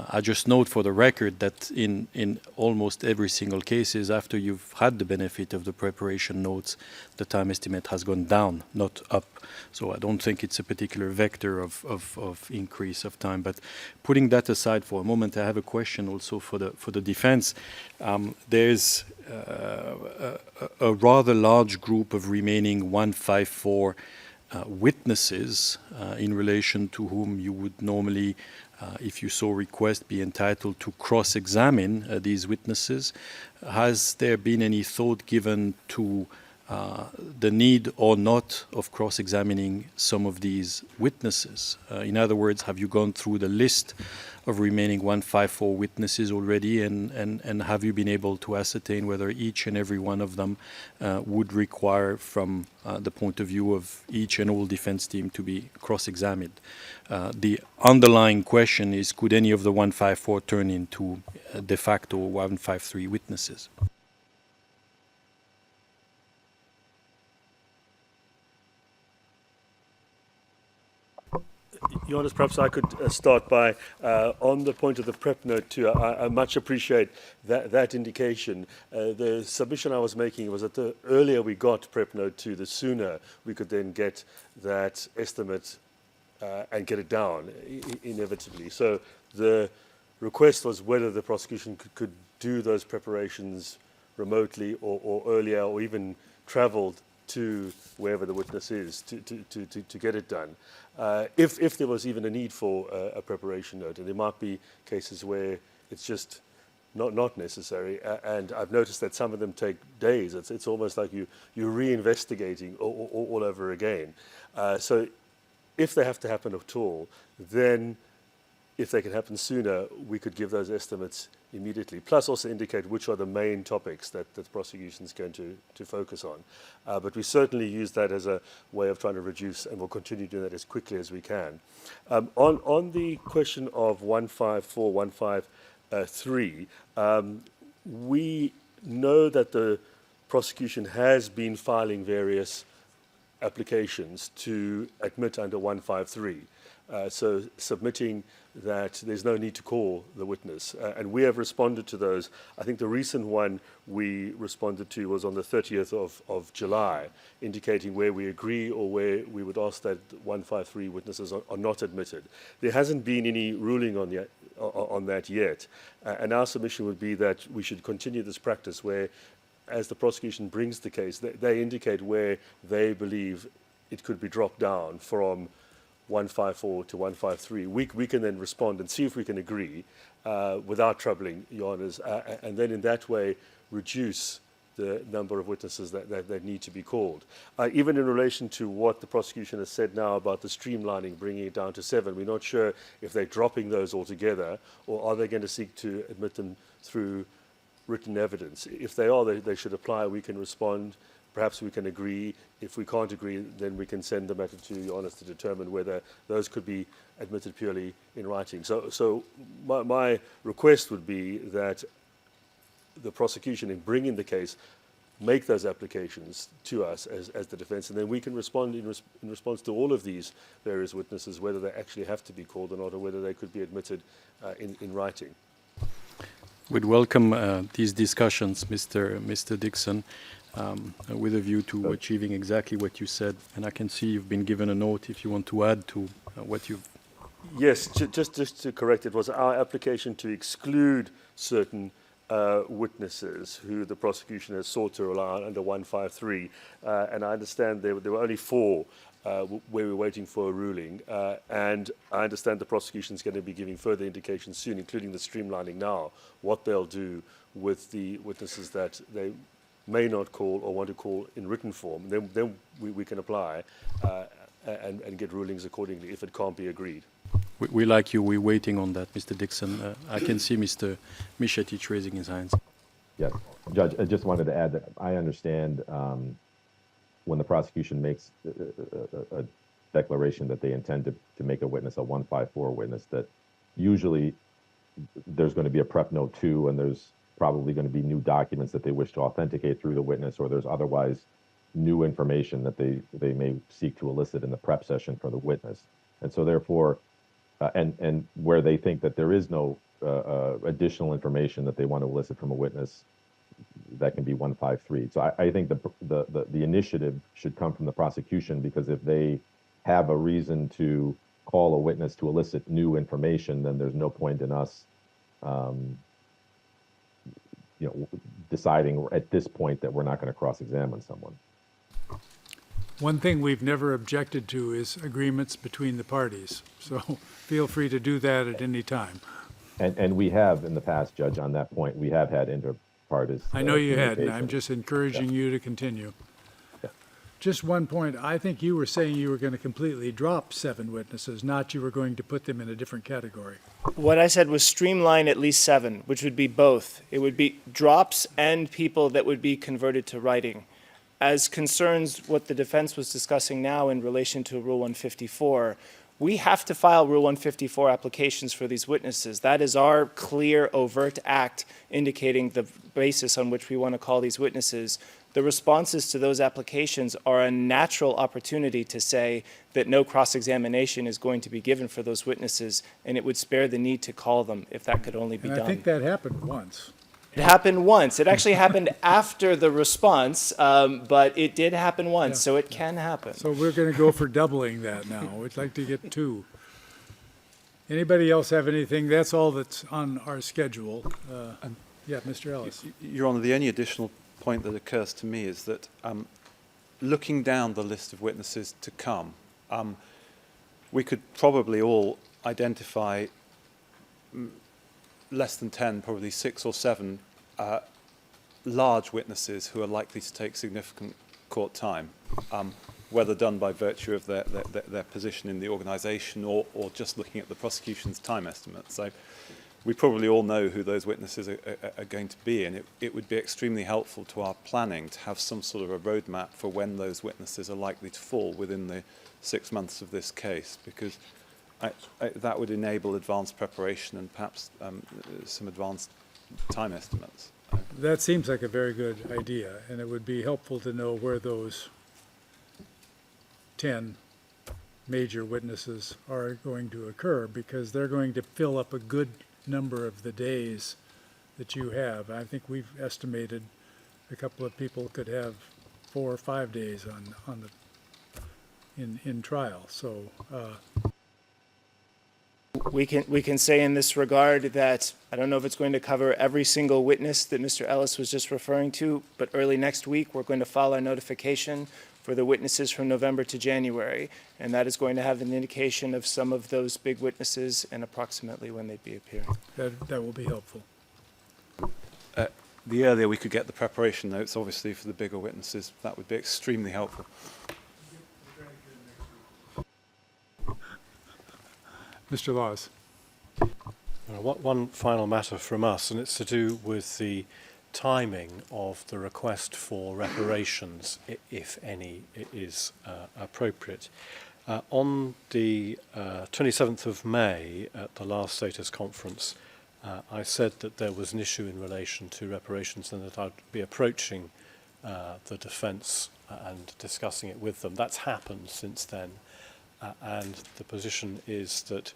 I just note for the record that in almost every single cases, after you've had the benefit of the preparation notes, the time estimate has gone down, not up. So I don't think it's a particular vector of increase of time. But putting that aside for a moment, I have a question also for the defense. There's a rather large group of remaining 154 witnesses in relation to whom you would normally, if you so request, be entitled to cross-examine these witnesses. Has there been any thought given to the need or not of cross-examining some of these witnesses? In other words, have you gone through the list of remaining 154 witnesses already, and have you been able to ascertain whether each and every one of them would require, from the point of view of each and all defense team, to be cross-examined? The underlying question is, could any of the 154 turn into de facto 153 witnesses? Johannes, perhaps I could start by, on the point of the prep note too, I much appreciate that indication. The submission I was making was that the earlier we got prep note 2, the sooner we could then get that estimate and get it down, inevitably. So the request was whether the prosecution could do those preparations remotely or earlier, or even traveled to wherever the witness is to get it done. If there was even a need for a preparation note, and there might be cases where it's just not necessary, and I've noticed that some of them take days. It's almost like you're reinvestigating all over again. So if they have to happen at all, then if they can happen sooner, we could give those estimates immediately, plus also indicate which are the main topics that the prosecution is going to focus on. But we certainly use that as a way of trying to reduce, and we'll continue doing that as quickly as we can. On the question of 154, 153, we know that the prosecution has been filing various applications to admit under 153. So submitting that there's no need to call the witness. And we have responded to those. I think the recent one we responded to was on the 30th of July, indicating where we agree or where we would ask that 153 witnesses are not admitted. There hasn't been any ruling on that yet. And our submission would be that we should continue this practice where, as the prosecution brings the case, they indicate where they believe it could be dropped down from 154 to 153. We can then respond and see if we can agree without troubling Your Honours, and then in that way reduce the number of witnesses that need to be called. Even in relation to what the prosecution has said now about the streamlining, bringing it down to 7, we're not sure if they're dropping those altogether, or are they going to seek to admit them through written evidence. If they are, they should apply. We can respond. Perhaps we can agree. If we can't agree, then we can send the matter to Your Honours to determine whether those could be admitted purely in writing. So my request would be that the prosecution, in bringing the case, make those applications to us as the defence, and then we can respond in response to all of these various witnesses, whether they actually have to be called or not, or whether they could be admitted in writing. We'd welcome these discussions, Mr. Dixon, with a view to achieving exactly what you said. And I can see you've been given a note if you want to add to what you've... Yes, just to correct, it was our application to exclude certain witnesses who the prosecution has sought to rely on under 153. And I understand there were only 4 where we're waiting for a ruling. And I understand the prosecution is going to be giving further indications soon, including the streamlining now, what they'll do with the witnesses that they may not call or want to call in written form. Then we can apply and get rulings accordingly if it can't be agreed. We like you. We're waiting on that, Mr. Dixon. I can see Mr. Michetic raising his hands. Yes, Judge, I just wanted to add that I understand when the prosecution makes a declaration that they intend to make a witness a 154 witness, that usually there's going to be a prep note too, and there's probably going to be new documents that they wish to authenticate through the witness, or there's otherwise new information that they may seek to elicit in the prep session for the witness. And so therefore, and where they think that there is no additional information that they want to elicit from a witness, that can be 153. So I think the initiative should come from the prosecution, because if they have a reason to call a witness to elicit new information, then there's no point in us deciding at this point that we're not going to cross-examine someone. One thing we've never objected to is agreements between the parties. So feel free to do that at any time. And we have in the past, Judge, on that point, we have had inter-parties. I know you had, and I'm just encouraging you to continue. Yeah. Just one point. I think you were saying you were going to completely drop 7 witnesses, not you were going to put them in a different category. What I said was streamline at least 7, which would be both. It would be drops and people that would be converted to writing. As concerns what the defense was discussing now in relation to Rule 154, we have to file Rule 154 applications for these witnesses. That is our clear, overt act indicating the basis on which we want to call these witnesses. The responses to those applications are a natural opportunity to say that no cross-examination is going to be given for those witnesses, and it would spare the need to call them if that could only be And done. I think that happened once. It happened once. It actually happened after the response, but it did happen once, so it can happen. So we're going to go for doubling that now. We'd like to get 2. Anybody else have anything? That's all that's on our schedule. Yeah, Mr. Ellis. Your Honour, the only additional point that occurs to me is that looking down the list of witnesses to come, we could probably all identify less than 10, probably 6 or 7 large witnesses who are likely to take significant court time, whether done by virtue of their position in the organisation or just looking at the prosecution's time estimates. So we probably all know who those witnesses are going to be, and it would be extremely helpful to our planning to have some sort of a roadmap for when those witnesses are likely to fall within the 6 months of this case, because that would enable advanced preparation and perhaps some advanced time estimates. That seems like a very good idea, and it would be helpful to know where those 10 major witnesses are going to occur, because they're going to fill up a good number of the days that you have. I think we've estimated a couple of people could have 4 or 5 days in trial. So We can say in this regard that I don't know if it's going to cover every single witness that Mr. Ellis was just referring to, but early next week we're going to file our notification for the witnesses from November to January, and that is going to have an indication of some of those big witnesses and approximately when they'd be appearing. that will be helpful. The earlier we could get the preparation notes, obviously, for the bigger witnesses, that would be extremely helpful. Mr. Laws. One final matter from us, and it's to do with the timing of the request for reparations, if any, is appropriate. On the 27th of May, at the last status conference, I said that there was an issue in relation to reparations and that I'd be approaching the defence and discussing it with them. That's happened since then, and the position is that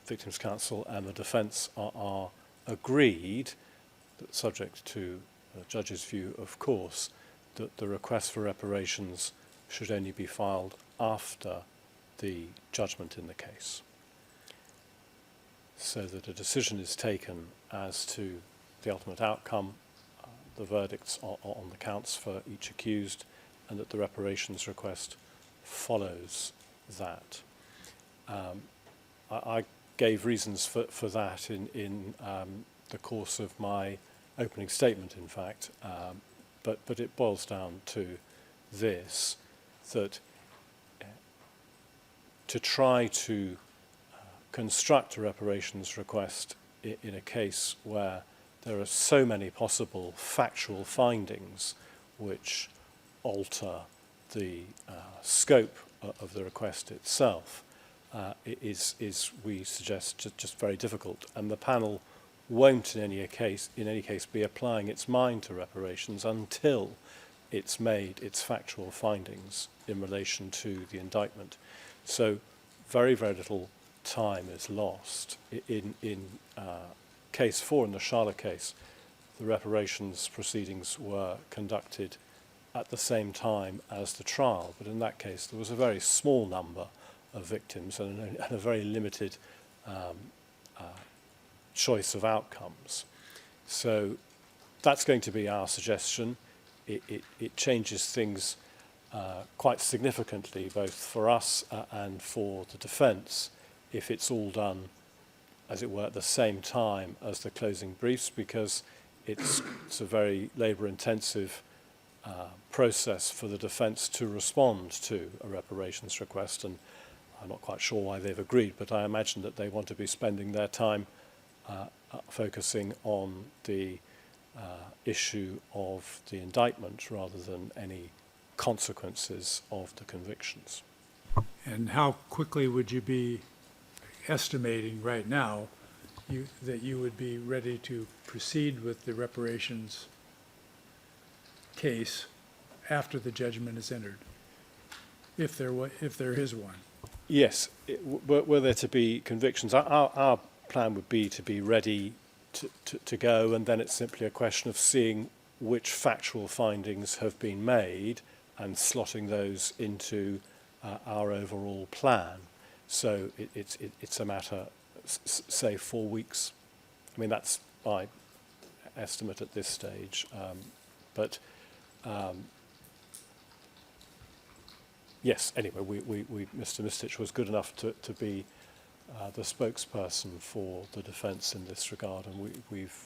Victims' Counsel and the defence are agreed, that subject to the judge's view, of course, that the request for reparations should only be filed after the judgment in the case, so that a decision is taken as to the ultimate outcome, the verdicts on the counts for each accused, and that the reparations request follows that. I gave reasons for that in the course of my opening statement, in fact, but it boils down to this, that to try to construct a reparations request in a case where there are so many possible factual findings which alter the scope of the request itself is, we suggest, just very difficult, and the panel won't in any case be applying its mind to reparations until it's made its factual findings in relation to the indictment. So very, very little time is lost. In case 4, in the Charlotte case, the reparations proceedings were conducted at the same time as the trial, but in that case there was a very small number of victims and a very limited choice of outcomes. So that's going to be our suggestion. It changes things quite significantly, both for us and for the defence, if it's all done, as it were, at the same time as the closing briefs, because it's a very labour-intensive process for the defence to respond to a reparations request, and I'm not quite sure why they've agreed, but I imagine that they want to be spending their time focusing on the issue of the indictment rather than any consequences of the convictions. And how quickly would you be estimating right now that you would be ready to proceed with the reparations case after the judgment is entered, if there is one? Yes, were there to be convictions, our plan would be to be ready to go, and then it's simply a question of seeing which factual findings have been made and slotting those into our overall plan. So it's a matter, say, 4 weeks. I mean, that's my estimate at this stage. Yes, anyway, Mr. Mistich was good enough to be the spokesperson for the defence in this regard, and we've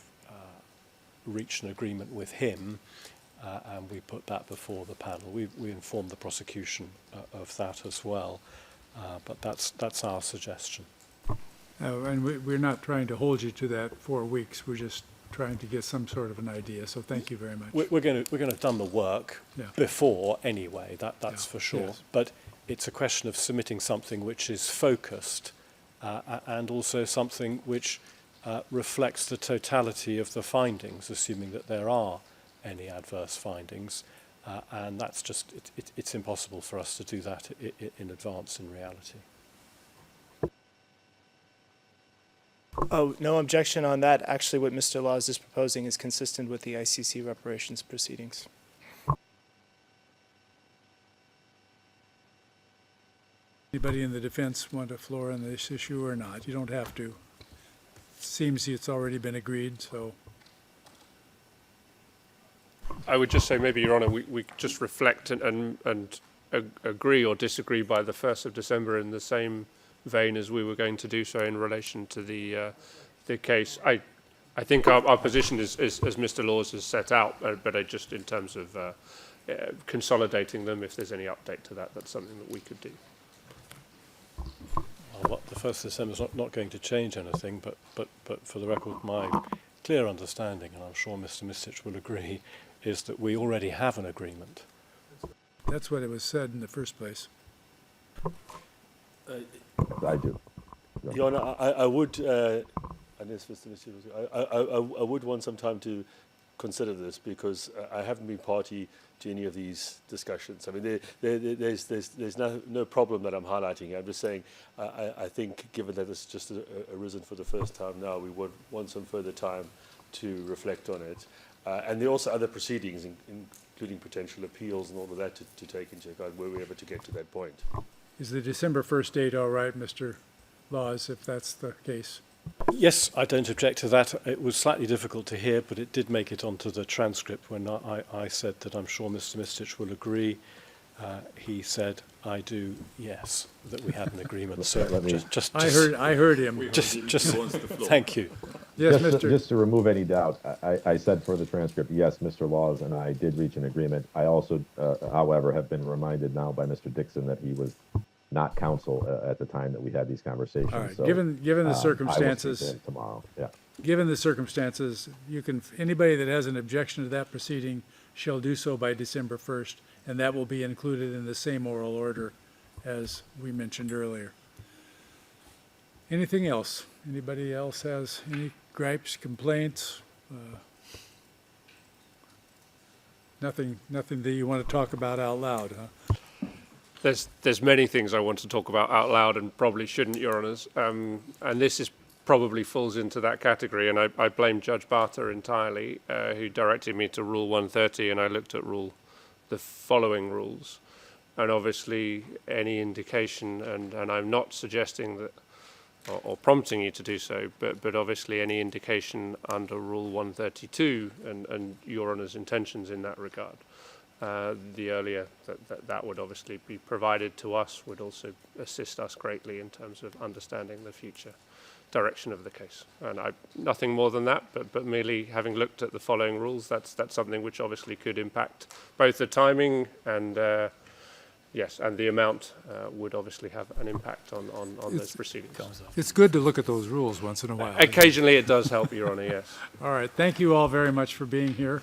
reached an agreement with him and we put that before the panel. We informed the prosecution of that as well, but that's our suggestion. And we're not trying to hold you to that 4 weeks. We're just trying to get some sort of an idea. So thank you very much. We're going to have done the work Yeah. before anyway. That's Yeah. for sure. Yes. But it's a question of submitting something which is focused and also something which reflects the totality of the findings, assuming that there are any adverse findings. And that's just it's impossible for us to do that in advance in reality. Oh, no objection on that. Actually, what Mr. Laws is proposing is consistent with the ICC reparations proceedings. Anybody in the defense want a floor on this issue or not? You don't have to. Seems it's already been agreed, so. I would just say maybe, Your Honour, we just reflect and agree or disagree by the 1st of December in the same vein as we were going to do so in relation to the case. I think our position is as Mr. Laws has set out, but I just in terms of consolidating them, if there's any update to that, that's something that we could do. Well, the 1st of December is not going to change anything, but for the record, my clear understanding, and I'm sure Mr. Mistich will agree, is that we already have an agreement. That's what it was said in the first place. I do. Your Honor, I would, unless Mr. Mitchell I would want some time to consider this because I haven't been party to any of these discussions. I mean, there's no problem that I'm highlighting. I'm just saying I think given that it's just arisen for the first time now, we would want some further time to reflect on it. And there are also other proceedings, including potential appeals and all of that to take into account were we ever to get to that point. Is the December 1st date all right, Mr. Laws, if that's the case? Yes, I don't object to that. It was slightly difficult to hear, but it did make it onto the transcript when I said that I'm sure Mr. Mistich will agree. He said, I do, yes, that we had an agreement. So I heard him. Just thank you. Yes, Just to remove any doubt, I said for the transcript, yes, Mr. Laws and I did reach an agreement. I also, however, have been reminded now by Mr. Dixon that he was not counsel at the time that we had these conversations. All right. So, Given the circumstances, I will speak to him tomorrow. Yeah. Given the circumstances, anybody that has an objection to that proceeding shall do so by December 1st, and that will be included in the same oral order as we mentioned earlier. Anything else? Anybody else has any gripes, complaints? Nothing that you want to talk about out loud, huh? There's many things I want to talk about out loud and probably shouldn't, Your Honours. And this is probably falls into that category, and I blame Judge Barter entirely, who directed me to Rule 130, and I looked at the following rules. And obviously any indication, and I'm not suggesting that, or prompting you to do so, but obviously any indication under Rule 132 and Your Honour's intentions in that regard. The earlier that would obviously be provided to us would also assist us greatly in terms of understanding the future direction of the case. And nothing more than that, but merely having looked at the following rules, that's something which obviously could impact both the timing and yes, and the amount would obviously have an impact on those proceedings. It's good to look at those rules once in a while. Occasionally it does help, Your Honour, yes. All right. Thank you all very much for being here.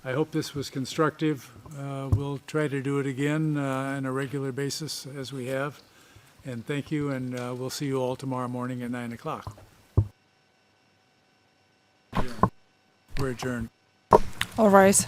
I hope this was constructive. We'll try to do it again on a regular basis as we have. And thank you, and we'll see you all tomorrow morning at 9 o'clock. We're adjourned. All rise.